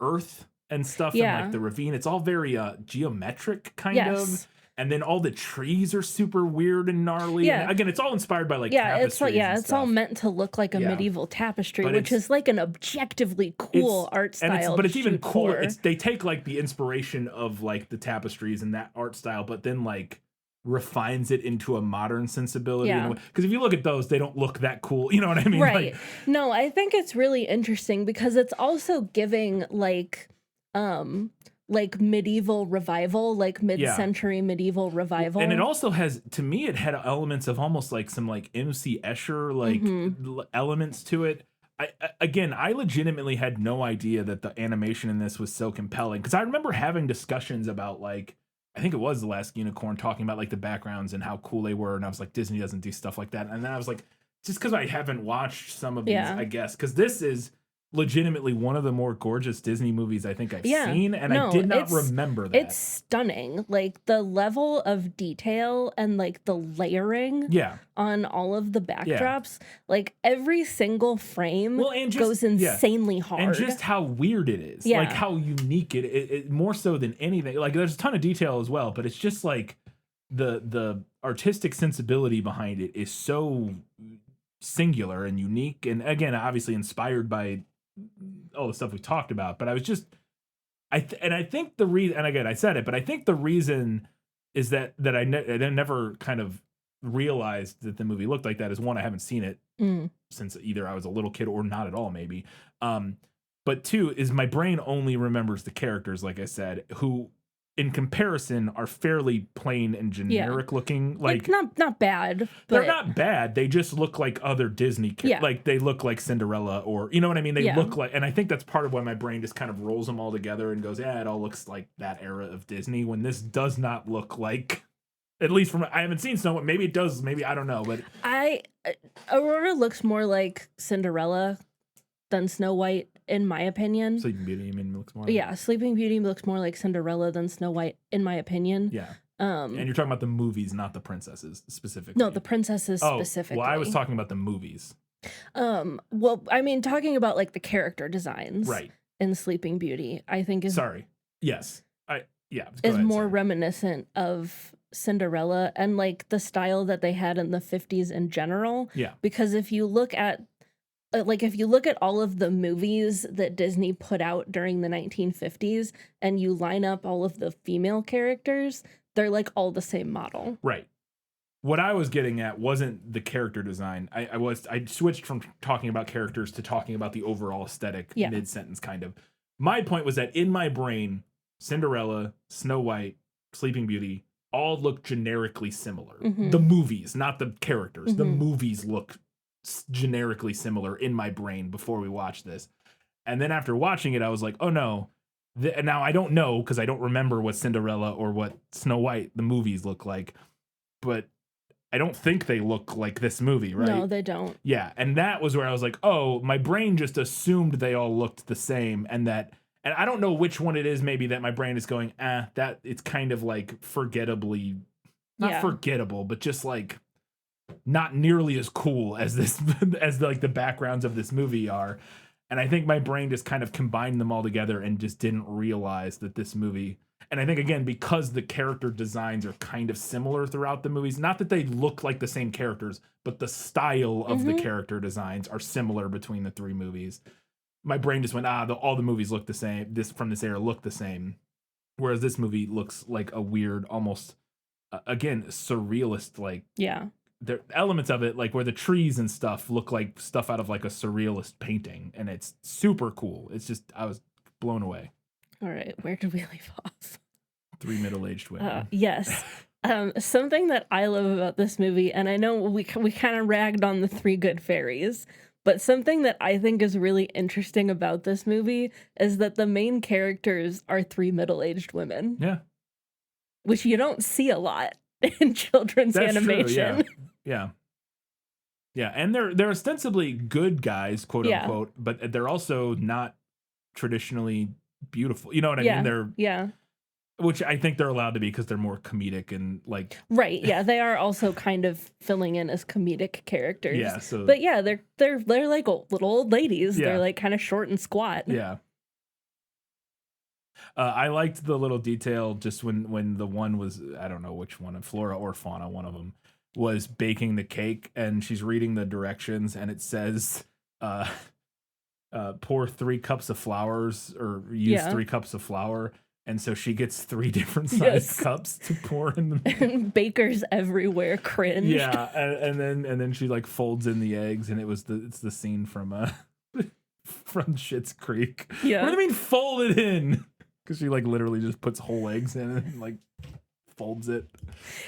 Speaker 1: earth and stuff and like the ravine, it's all very geometric kind of. And then all the trees are super weird and gnarly. Yeah. And again, it's all inspired by like tapestries.
Speaker 2: It's all meant to look like a medieval tapestry, which is like an objectively cool art style.
Speaker 1: But it's even cooler. They take like the inspiration of like the tapestries and that art style, but then like refines it into a modern sensibility. Because if you look at those, they don't look that cool. You know what I mean?
Speaker 2: Right. No, I think it's really interesting because it's also giving like medieval revival, like mid-century medieval revival.
Speaker 1: And it also has, to me, it had elements of almost like some like MC Escher like elements to it. I legitimately had no idea that the animation in this was so compelling, because I remember having discussions about like, I think it was The Last Unicorn, talking about like the backgrounds and how cool they were, and I was like, Disney doesn't do stuff like that. And then I was like, just because I haven't watched some of these, I guess, because this is legitimately one of the more gorgeous Disney movies I think I've seen, and I did not remember that.
Speaker 2: It's stunning, like the level of detail and like the layering on all of the backdrops. Like every single frame goes insanely hard.
Speaker 1: And just how weird it is, like how unique it more so than anything. Like there's a ton of detail as well, but it's just like the artistic sensibility behind it is so singular and unique, and again, obviously inspired by all the stuff we talked about. But I was just, I think the reason, and again, I said it, but I think the reason is that I never kind of realized that the movie looked like that is, one, I haven't seen it since either I was a little kid or not at all, maybe. But two is my brain only remembers the characters, like I said, who in comparison, are fairly plain and generic looking. Like
Speaker 2: not bad. But
Speaker 1: they're not bad. They just look like other Disney like they look like Cinderella, or you know what I mean? They look like, and I think that's part of why my brain just kind of rolls them all together and goes, yeah, it all looks like that era of Disney, when this does not look like, at least from, I haven't seen Snow White. Maybe it does, maybe I don't know, but
Speaker 2: Aurora looks more like Cinderella than Snow White, in my opinion.
Speaker 1: Sleeping Beauty, you mean, looks more?
Speaker 2: Yeah, Sleeping Beauty looks more like Cinderella than Snow White, in my opinion.
Speaker 1: Yeah. And you're talking about the movies, not the princesses specifically.
Speaker 2: No, the princesses specifically.
Speaker 1: Well, I was talking about the movies.
Speaker 2: Well, I mean, talking about like the character designs,
Speaker 1: right,
Speaker 2: in Sleeping Beauty, I think is
Speaker 1: yes,
Speaker 2: more reminiscent of Cinderella and like the style that they had in the 50s in general.
Speaker 1: Yeah,
Speaker 2: because if you look at all of the movies that Disney put out during the 1950s and you line up all of the female characters, they're like all the same model.
Speaker 1: Right. What I was getting at wasn't the character design. I switched from talking about characters to talking about the overall aesthetic mid-sentence kind of. My point was that in my brain, Cinderella, Snow White, Sleeping Beauty all look generically similar.
Speaker 2: Mm-hmm.
Speaker 1: The movies, not the characters.
Speaker 2: Mm-hmm.
Speaker 1: The movies look generically similar in my brain before we watched this. And then after watching it, I was like, oh no. Now I don't know, because I don't remember what Cinderella or what Snow White, the movies, look like. But I don't think they look like this movie, right?
Speaker 2: No, they don't.
Speaker 1: Yeah, and that was where I was like, oh, my brain just assumed they all looked the same, and I don't know which one it is, maybe, that my brain is going, that it's kind of like forgettably, not forgettable, but just like not nearly as cool as this, as like the backgrounds of this movie are. And I think my brain just kind of combined them all together and just didn't realize that this movie, and I think, again, because the character designs are kind of similar throughout the movies, not that they look like the same characters, but the style of the character designs are similar between the three movies. My brain just went, all the movies look the same. From this era look the same. Whereas this movie looks like a weird, almost, again, surrealist, like, there elements of it, like where the trees and stuff look like stuff out of like a surrealist painting, and it's super cool. It's just, I was blown away.
Speaker 2: All right, where did we leave off?
Speaker 1: 3 middle-aged women.
Speaker 2: Yes. Something that I love about this movie, and I know we kind of ragged on the 3 good fairies, but something that I think is really interesting about this movie is that the main characters are 3 middle-aged women.
Speaker 1: Yeah.
Speaker 2: Which you don't see a lot in children's animation.
Speaker 1: True, yeah. Yeah, and they're ostensibly good guys, quote unquote, but they're also not traditionally beautiful. You know what I mean? They're which I think they're allowed to be because they're more comedic and like
Speaker 2: right. Yeah, they are also kind of filling in as comedic characters.
Speaker 1: Yeah. So,
Speaker 2: but yeah, they're like little old ladies.
Speaker 1: Yeah.
Speaker 2: They're like kind of short and squat.
Speaker 1: Yeah. I liked the little detail just when the one was, I don't know which one, Flora or Fauna, one of them was baking the cake, and she's reading the directions, and it says, pour 3 cups of flours, or use 3 cups of flour. And so she gets 3 different sized cups to pour in the
Speaker 2: and bakers everywhere cringe.
Speaker 1: Yeah, and then she like folds in the eggs, and it's the scene from Schitt's Creek.
Speaker 2: Yeah.
Speaker 1: What do you mean fold it in? Because she like literally just puts whole eggs in it and like folds it.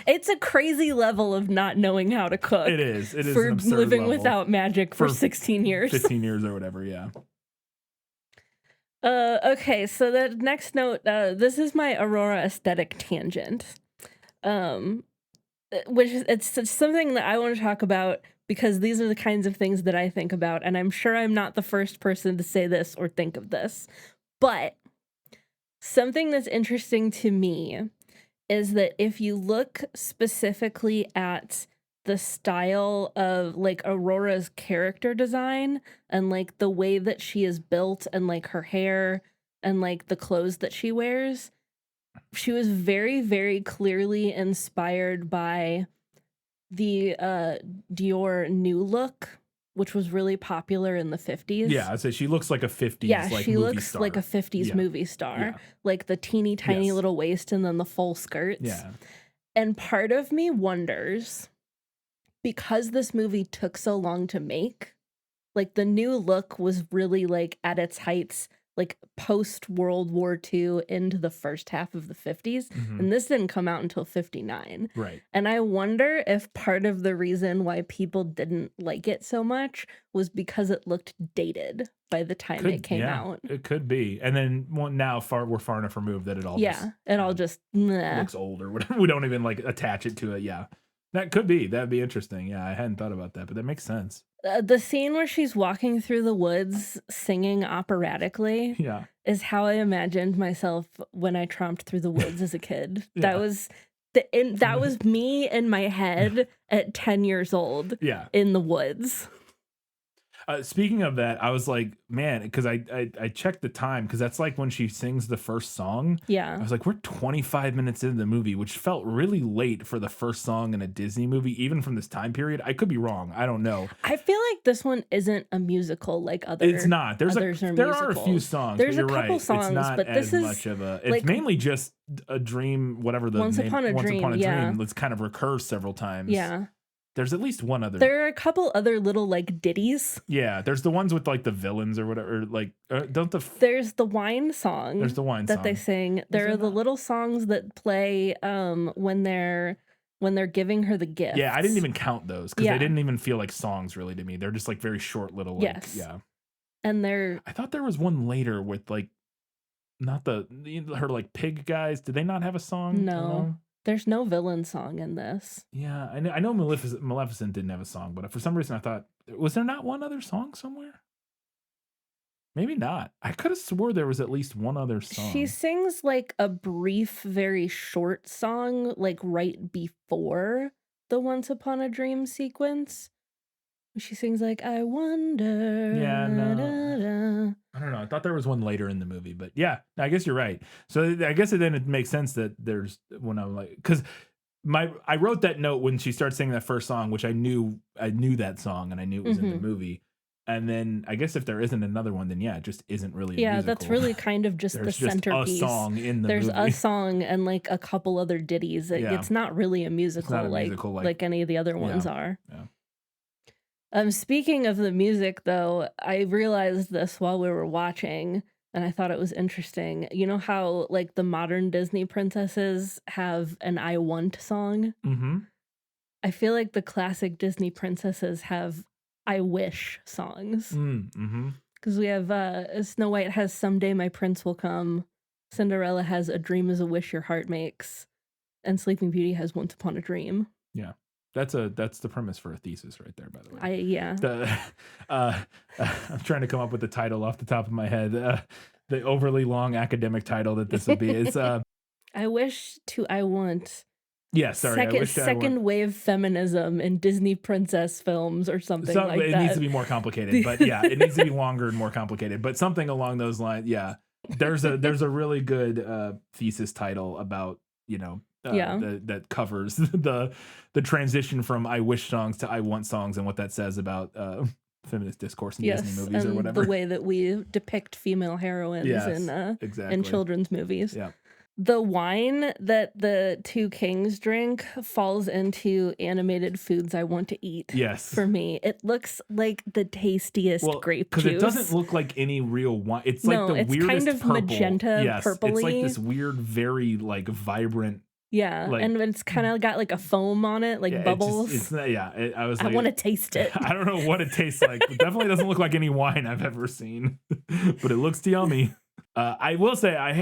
Speaker 2: It's a crazy level of not knowing how to cook.
Speaker 1: It is
Speaker 2: for
Speaker 1: an absurd
Speaker 2: living
Speaker 1: level.
Speaker 2: Without magic for 16 years.
Speaker 1: 15 years or whatever, yeah.
Speaker 2: Okay, so the next note, this is my Aurora aesthetic tangent. Which it's something that I want to talk about because these are the kinds of things that I think about, and I'm sure I'm not the first person to say this or think of this. But something that's interesting to me is that if you look specifically at the style of like Aurora's character design and like the way that she is built and like her hair and like the clothes that she wears, she was very, very clearly inspired by the Dior New Look, which was really popular in the 50s.
Speaker 1: Yeah, I'd say she looks like a 50s like
Speaker 2: she
Speaker 1: movie
Speaker 2: looks
Speaker 1: star.
Speaker 2: like a 50s movie star. Like the teeny tiny little waist and then the full skirts.
Speaker 1: Yeah.
Speaker 2: And part of me wonders, because this movie took so long to make, like the New Look was really like at its heights like post World War II into the first half of the 50s. And this didn't come out until 59.
Speaker 1: Right.
Speaker 2: And I wonder if part of the reason why people didn't like it so much was because it looked dated by the time it came out.
Speaker 1: It could be. And then now we're far enough removed that it all
Speaker 2: just meh.
Speaker 1: looks old or whatever. We don't even like attach it to it. Yeah. That could be. That'd be interesting. Yeah, I hadn't thought about that, but that makes sense.
Speaker 2: The scene where she's walking through the woods singing operatically is how I imagined myself when I tromped through the woods as a kid. That was that was me in my head at 10 years old in the woods.
Speaker 1: Speaking of that, I was like, man, because I checked the time, because that's like when she sings the first song.
Speaker 2: Yeah.
Speaker 1: I was like, we're 25 minutes into the movie, which felt really late for the first song in a Disney movie, even from this time period. I could be wrong. I don't know.
Speaker 2: I feel like this one isn't a musical like others.
Speaker 1: It's not. There are a few songs.
Speaker 2: There's
Speaker 1: but you're
Speaker 2: a couple
Speaker 1: right.
Speaker 2: songs,
Speaker 1: it's not
Speaker 2: but this is
Speaker 1: much of a. It's
Speaker 2: like,
Speaker 1: mainly just a dream, whatever the
Speaker 2: Once
Speaker 1: name.
Speaker 2: Upon a Dream.
Speaker 1: Let's kind of recur several times.
Speaker 2: Yeah.
Speaker 1: There's at least one other.
Speaker 2: There are a couple other little like ditties.
Speaker 1: Yeah, there's the ones with like the villains or whatever. Like,
Speaker 2: there's the wine song.
Speaker 1: There's the wine
Speaker 2: that
Speaker 1: song
Speaker 2: they sing. There are the little songs that play when they're giving her the gift.
Speaker 1: Yeah, I didn't even count those because they didn't even feel like songs really to me. They're just like very short little. Like, yeah.
Speaker 2: And
Speaker 1: I thought there was one later with like, not her like pig guys. Did they not have a song?
Speaker 2: No. There's no villain song in this.
Speaker 1: Yeah, I know Maleficent didn't have a song, but for some reason I thought, was there not one other song somewhere? Maybe not. I could have swore there was at least one other song.
Speaker 2: She sings like a brief, very short song, like right before the Once Upon a Dream sequence. She sings like, I wonder.
Speaker 1: Yeah, no. I don't know. I thought there was one later in the movie, but yeah, I guess you're right. So I guess it makes sense that there's when I'm like, because I wrote that note when she started singing that first song, which I knew that song and I knew it was in the movie. And then I guess if there isn't another one, then it just isn't really a musical.
Speaker 2: That's really kind of just the centerpiece.
Speaker 1: A song in the movie.
Speaker 2: There's a song and like a couple other ditties. It's not really a musical, like any of the other ones are.
Speaker 1: Yeah.
Speaker 2: Speaking of the music, though, I realized this while we were watching, and I thought it was interesting. You know how, like, the modern Disney princesses have an I Want song?
Speaker 1: Mm-hmm.
Speaker 2: I feel like the classic Disney princesses have I Wish songs.
Speaker 1: Mm-hmm.
Speaker 2: Because we have Snow White has Someday My Prince Will Come, Cinderella has A Dream Is a Wish Your Heart Makes, and Sleeping Beauty has Once Upon a Dream.
Speaker 1: Yeah. That's the premise for a thesis right there, by the way. I'm trying to come up with the title off the top of my head. The overly long academic title that this would be is
Speaker 2: I wish to I want.
Speaker 1: Yeah, sorry.
Speaker 2: Second wave feminism in Disney princess films or something like that.
Speaker 1: It needs to be more complicated, but yeah, it needs to be longer and more complicated. But something along those lines. Yeah, there's a really good thesis title about that covers the transition from I Wish songs to I Want songs and what that says about feminist discourse in Disney movies or whatever.
Speaker 2: The way that we depict female heroines in children's movies.
Speaker 1: Yeah.
Speaker 2: The wine that the two kings drink falls into animated foods I want to eat.
Speaker 1: Yes.
Speaker 2: For me. It looks like the tastiest grape juice.
Speaker 1: Because it doesn't look like any real wine. It's like the weirdest
Speaker 2: kind of
Speaker 1: purple.
Speaker 2: Magenta, purpley.
Speaker 1: It's like this weird, very like vibrant.
Speaker 2: Yeah, and it's kind of got like a foam on it, like bubbles. I want to taste it.
Speaker 1: I don't know what it tastes like. It definitely doesn't look like any wine I've ever seen, but it looks yummy. I will say I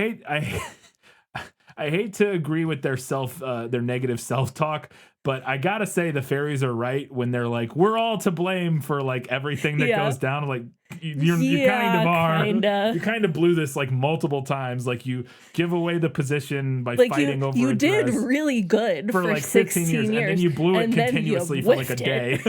Speaker 1: hate to agree with their negative self-talk, but I gotta say the fairies are right when they're like, we're all to blame for like everything that goes down. Like you kind of are.
Speaker 2: Kinda.
Speaker 1: You kind of blew this like multiple times. Like you give away the position by fighting over.
Speaker 2: You did really good for like 16 years,
Speaker 1: and then you blew it continuously for like a day.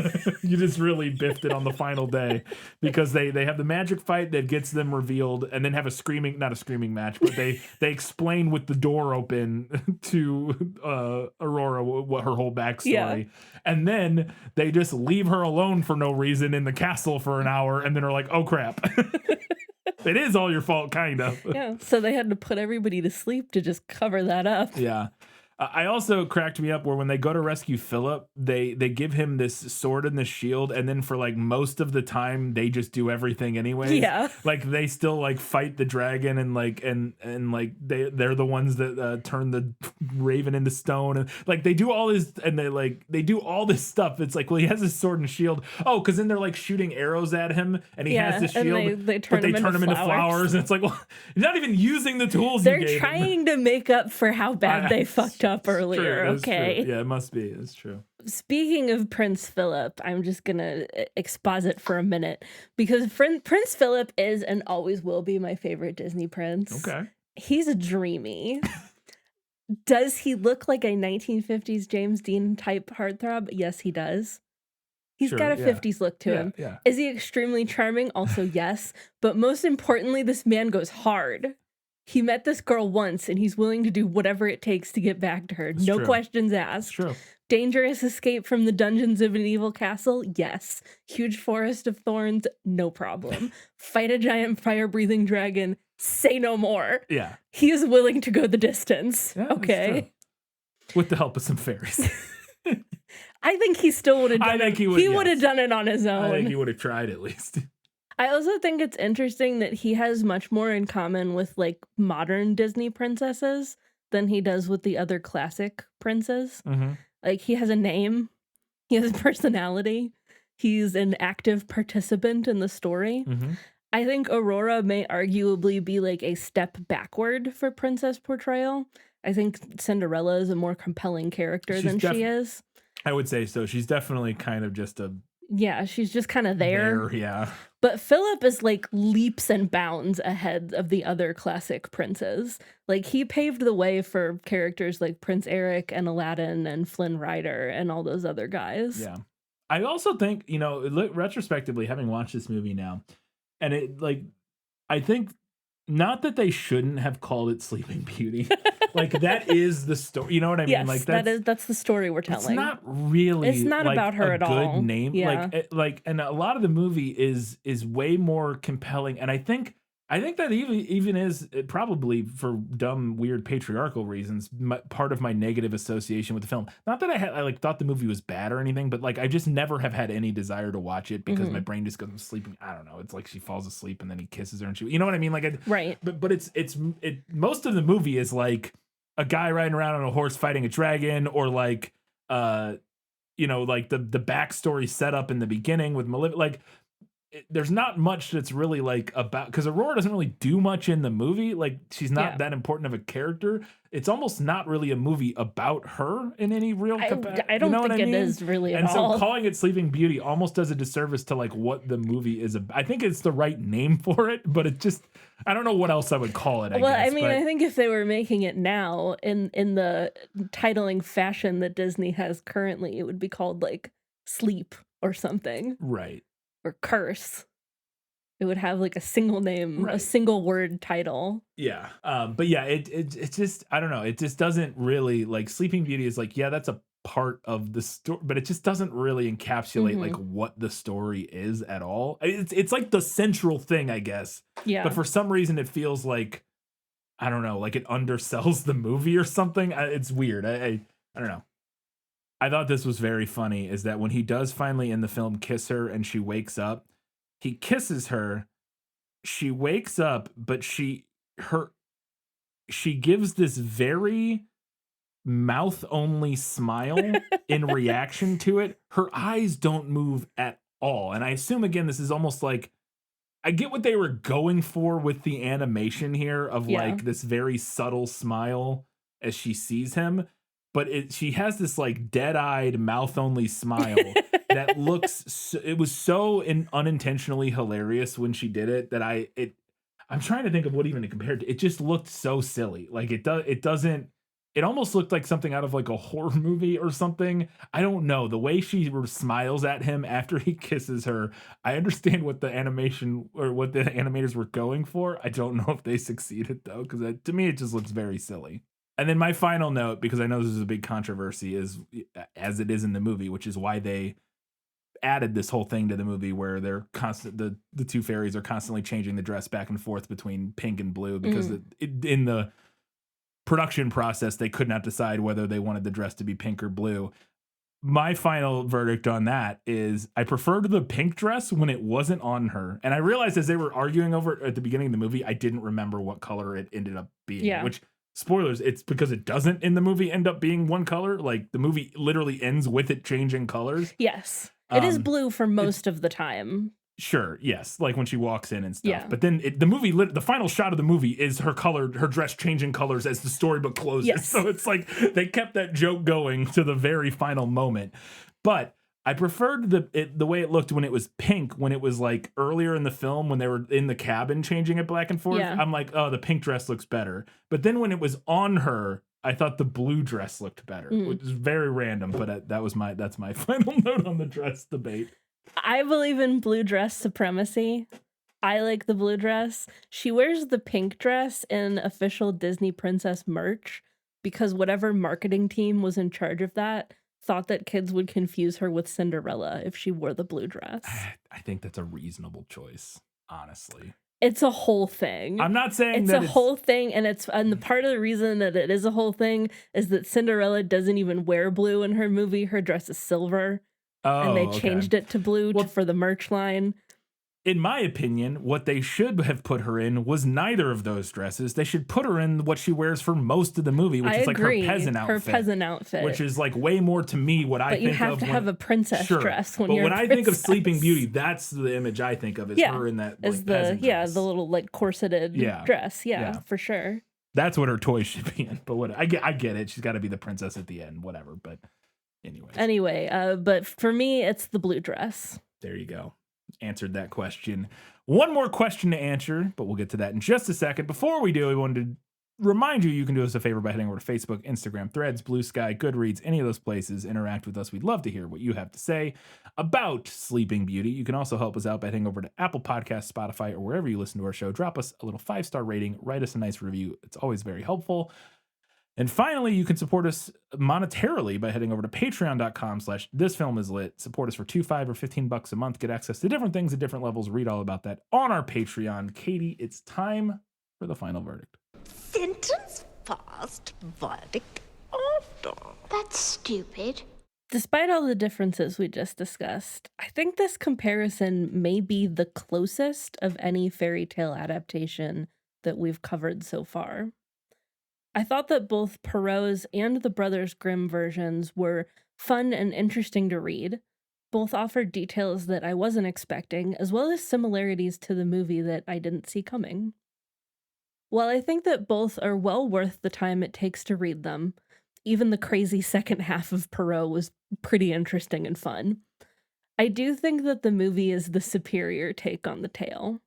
Speaker 1: You just really biffed it on the final day because they have the magic fight that gets them revealed, and then have not a screaming match, but they explain with the door open to Aurora what her whole backstory, and then they just leave her alone for no reason in the castle for an hour, and then are like, oh crap. It is all your fault, kind of.
Speaker 2: Yeah, so they had to put everybody to sleep to just cover that up.
Speaker 1: Yeah. I also cracked me up where when they go to rescue Philip, they give him this sword and this shield, and then for like most of the time they just do everything anyways.
Speaker 2: Yeah.
Speaker 1: Like they still like fight the dragon and like like they're the ones that turn the raven into stone, and like they do all this and they do all this stuff. It's like, well, he has his sword and shield. Oh, because then they're like shooting arrows at him, and he has this shield,
Speaker 2: and they turn him into
Speaker 1: flowers, and it's like, well, he's not even using the tools.
Speaker 2: They're trying to make up for how bad they fucked up earlier.
Speaker 1: True,
Speaker 2: okay.
Speaker 1: True. Yeah, it must be. It's true.
Speaker 2: Speaking of Prince Philip, I'm just going to exposit for a minute because Prince Philip is and always will be my favorite Disney prince.
Speaker 1: Okay.
Speaker 2: He's dreamy. Does he look like a 1950s James Dean type heartthrob? Yes, he does. He's got a 50s look to him.
Speaker 1: Yeah.
Speaker 2: Is he extremely charming? Also, yes. But most importantly, this man goes hard. He met this girl once, and he's willing to do whatever it takes to get back to her.
Speaker 1: It's
Speaker 2: no
Speaker 1: true.
Speaker 2: questions asked.
Speaker 1: It's true.
Speaker 2: Dangerous escape from the dungeons of an evil castle? Yes. Huge forest of thorns? No problem. Fight a giant fire-breathing dragon? Say no more.
Speaker 1: Yeah.
Speaker 2: He is willing to go the distance.
Speaker 1: Yeah,
Speaker 2: okay.
Speaker 1: With the help of some fairies.
Speaker 2: I think he still would have done it. He would have done it on his own.
Speaker 1: I think he would have tried at least.
Speaker 2: I also think it's interesting that he has much more in common with like modern Disney princesses than he does with the other classic princes.
Speaker 1: Mm-hmm.
Speaker 2: Like he has a name, he has a personality, he's an active participant in the story.
Speaker 1: Mm-hmm.
Speaker 2: I think Aurora may arguably be like a step backward for princess portrayal. I think Cinderella is a more compelling character than she is.
Speaker 1: I would say so. She's definitely kind of just a...
Speaker 2: Yeah, she's just kind of there.
Speaker 1: Yeah.
Speaker 2: But Philip is like leaps and bounds ahead of the other classic princes. Like he paved the way for characters like Prince Eric and Aladdin and Flynn Rider and all those other guys.
Speaker 1: Yeah. I also think, you know, retrospectively, having watched this movie now, and it like, I think not that they shouldn't have called it Sleeping Beauty. Like that is the story. You know what I mean?
Speaker 2: Yes,
Speaker 1: like
Speaker 2: that's the story we're telling.
Speaker 1: It's not really.
Speaker 2: It's not
Speaker 1: like,
Speaker 2: about her at all.
Speaker 1: Good name.
Speaker 2: Yeah.
Speaker 1: And a lot of the movie is way more compelling. And I think that even is probably for dumb, weird patriarchal reasons part of my negative association with the film. Not that I like thought the movie was bad or anything, but like I just never have had any desire to watch it because my brain just goes sleeping. I don't know. It's like she falls asleep and then he kisses her and you know what I mean? Like
Speaker 2: right.
Speaker 1: But it's most of the movie is like a guy riding around on a horse fighting a dragon, or like you know, like the backstory set up in the beginning with like. There's not much that's really like about, because Aurora doesn't really do much in the movie. Like she's not that important of a character. It's almost not really a movie about her in any real capacity.
Speaker 2: I don't think it is really at all.
Speaker 1: And so calling it Sleeping Beauty almost does a disservice to like what the movie is about. I think it's the right name for it, but it just, I don't know what else I would call it.
Speaker 2: I mean, I think if they were making it now in the titling fashion that Disney has currently, it would be called like Sleep or something.
Speaker 1: Right.
Speaker 2: Or Curse. It would have like a single name, a single word title.
Speaker 1: Yeah. But yeah, it just, I don't know. It just doesn't really, like Sleeping Beauty is like, yeah, that's a part of the story, but it just doesn't really encapsulate like what the story is at all. It's like the central thing, I guess.
Speaker 2: Yeah.
Speaker 1: But for some reason it feels like, I don't know, like it undersells the movie or something. It's weird. I don't know. I thought this was very funny, is that when he does finally in the film kiss her and she wakes up, he kisses her, she wakes up, but she gives this very mouth only smile in reaction to it. Her eyes don't move at all. And I assume, again, this is almost like, I get what they were going for with the animation here of like this very subtle smile as she sees him. But she has this like dead-eyed, mouth-only smile that looks. It was so unintentionally hilarious when she did it that I'm trying to think of what even to compare it to. It just looked so silly. Like it doesn't. It almost looked like something out of like a horror movie or something. I don't know. The way she smiles at him after he kisses her. I understand what the animation or what the animators were going for. I don't know if they succeeded though, because to me it just looks very silly. And then my final note, because I know this is a big controversy, is as it is in the movie, which is why they added this whole thing to the movie where they're the two fairies are constantly changing the dress back and forth between pink and blue, because in the production process, they could not decide whether they wanted the dress to be pink or blue. My final verdict on that is I preferred the pink dress when it wasn't on her. And I realized as they were arguing over it at the beginning of the movie, I didn't remember what color it ended up being.
Speaker 2: Yeah.
Speaker 1: Which, spoilers, it's because it doesn't in the movie end up being one color. Like, the movie literally ends with it changing colors.
Speaker 2: Yes. It is blue for most of the time.
Speaker 1: Sure, yes, like when she walks in and stuff.
Speaker 2: Yeah.
Speaker 1: But then the final shot of the movie is her dress changing colors as the storybook closes.
Speaker 2: Yes.
Speaker 1: So it's like they kept that joke going to the very final moment. But I preferred the way it looked when it was pink, when it was like earlier in the film when they were in the cabin changing it back and forth.
Speaker 2: Yeah.
Speaker 1: I'm like, oh, the pink dress looks better. But then when it was on her, I thought the blue dress looked better, which is very random. But that's my final note on the dress debate.
Speaker 2: I believe in blue dress supremacy. I like the blue dress. She wears the pink dress in official Disney princess merch because whatever marketing team was in charge of that thought that kids would confuse her with Cinderella if she wore the blue dress.
Speaker 1: I think that's a reasonable choice, honestly.
Speaker 2: It's a whole thing.
Speaker 1: I'm not saying
Speaker 2: it's
Speaker 1: that
Speaker 2: a whole thing, and the part of the reason that it is a whole thing is that Cinderella doesn't even wear blue in her movie. Her dress is silver. And they changed it to blue for the merch line.
Speaker 1: In my opinion, what they should have put her in was neither of those dresses. They should put her in what she wears for most of the movie, which is like her peasant outfit.
Speaker 2: Her peasant outfit.
Speaker 1: Which is like way more to me what I think of.
Speaker 2: But you have to have a princess dress when you're a princess.
Speaker 1: But when I think of Sleeping Beauty, that's the image I think of, is her in that like, peasant dress.
Speaker 2: The little like corseted dress. Yeah, for sure.
Speaker 1: That's what her toys should be in. But I get it. She's got to be the princess at the end, whatever. But
Speaker 2: Anyway, but for me, it's the blue dress.
Speaker 1: There you go. Answered that question. One more question to answer, but we'll get to that in just a second. Before we do, we wanted to remind you can do us a favor by heading over to Facebook, Instagram, Threads, Blue Sky, Goodreads, any of those places. Interact with us. We'd love to hear what you have to say about Sleeping Beauty. You can also help us out by heading over to Apple Podcasts, Spotify, or wherever you listen to our show. Drop us a little 5-star rating. Write us a nice review. It's always very helpful. And finally, you can support us monetarily by heading over to patreon.com/thisfilmislit. Support us for $2, $5, or $15 a month. Get access to different things at different levels. Read all about that on our Patreon. Katie, it's time for the final verdict.
Speaker 5: Sentence fast, verdict after.
Speaker 4: That's stupid.
Speaker 2: Despite all the differences we just discussed, I think this comparison may be the closest of any fairy tale adaptation that we've covered so far. I thought that both Perrault's and the Brothers Grimm versions were fun and interesting to read. Both offered details that I wasn't expecting, as well as similarities to the movie that I didn't see coming. While I think that both are well worth the time it takes to read them, even the crazy second half of Perrault was pretty interesting and fun, I do think that the movie is the superior take on the tale.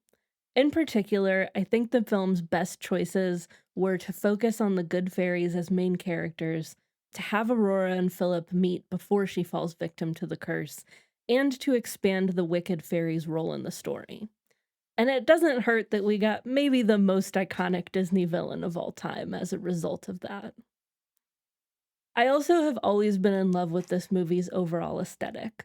Speaker 2: In particular, I think the film's best choices were to focus on the good fairies as main characters, to have Aurora and Philip meet before she falls victim to the curse, and to expand the wicked fairies' role in the story. And it doesn't hurt that we got maybe the most iconic Disney villain of all time as a result of that. I also have always been in love with this movie's overall aesthetic.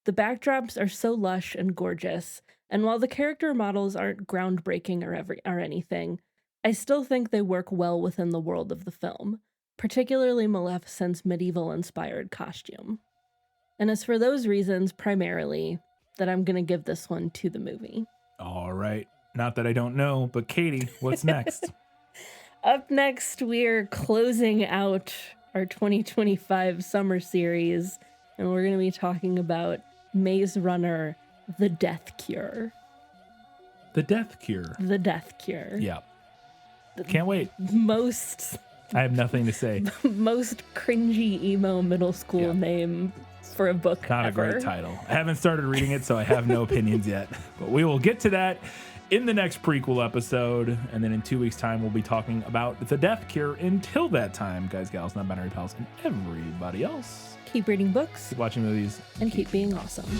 Speaker 2: The backdrops are so lush and gorgeous, and while the character models aren't groundbreaking or anything, I still think they work well within the world of the film, particularly Maleficent's medieval-inspired costume. And it's for those reasons, primarily, that I'm going to give this one to the movie.
Speaker 1: All right. Not that I don't know, but Katie, what's next?
Speaker 2: Up next, we're closing out our 2025 summer series, and we're going to be talking about Maze Runner: The Death Cure.
Speaker 1: The Death Cure.
Speaker 2: The Death Cure.
Speaker 1: Yeah. Can't wait. I have nothing to say.
Speaker 2: Most cringy emo middle school name for a book
Speaker 1: Not
Speaker 2: ever.
Speaker 1: a great title. I haven't started reading it, so I have no opinions yet. But we will get to that in the next prequel episode. And then in 2 weeks' time, we'll be talking about The Death Cure. Until that time, guys, gals, non-binary pals, and everybody else,
Speaker 2: keep reading books,
Speaker 1: keep watching movies,
Speaker 2: and keep being awesome.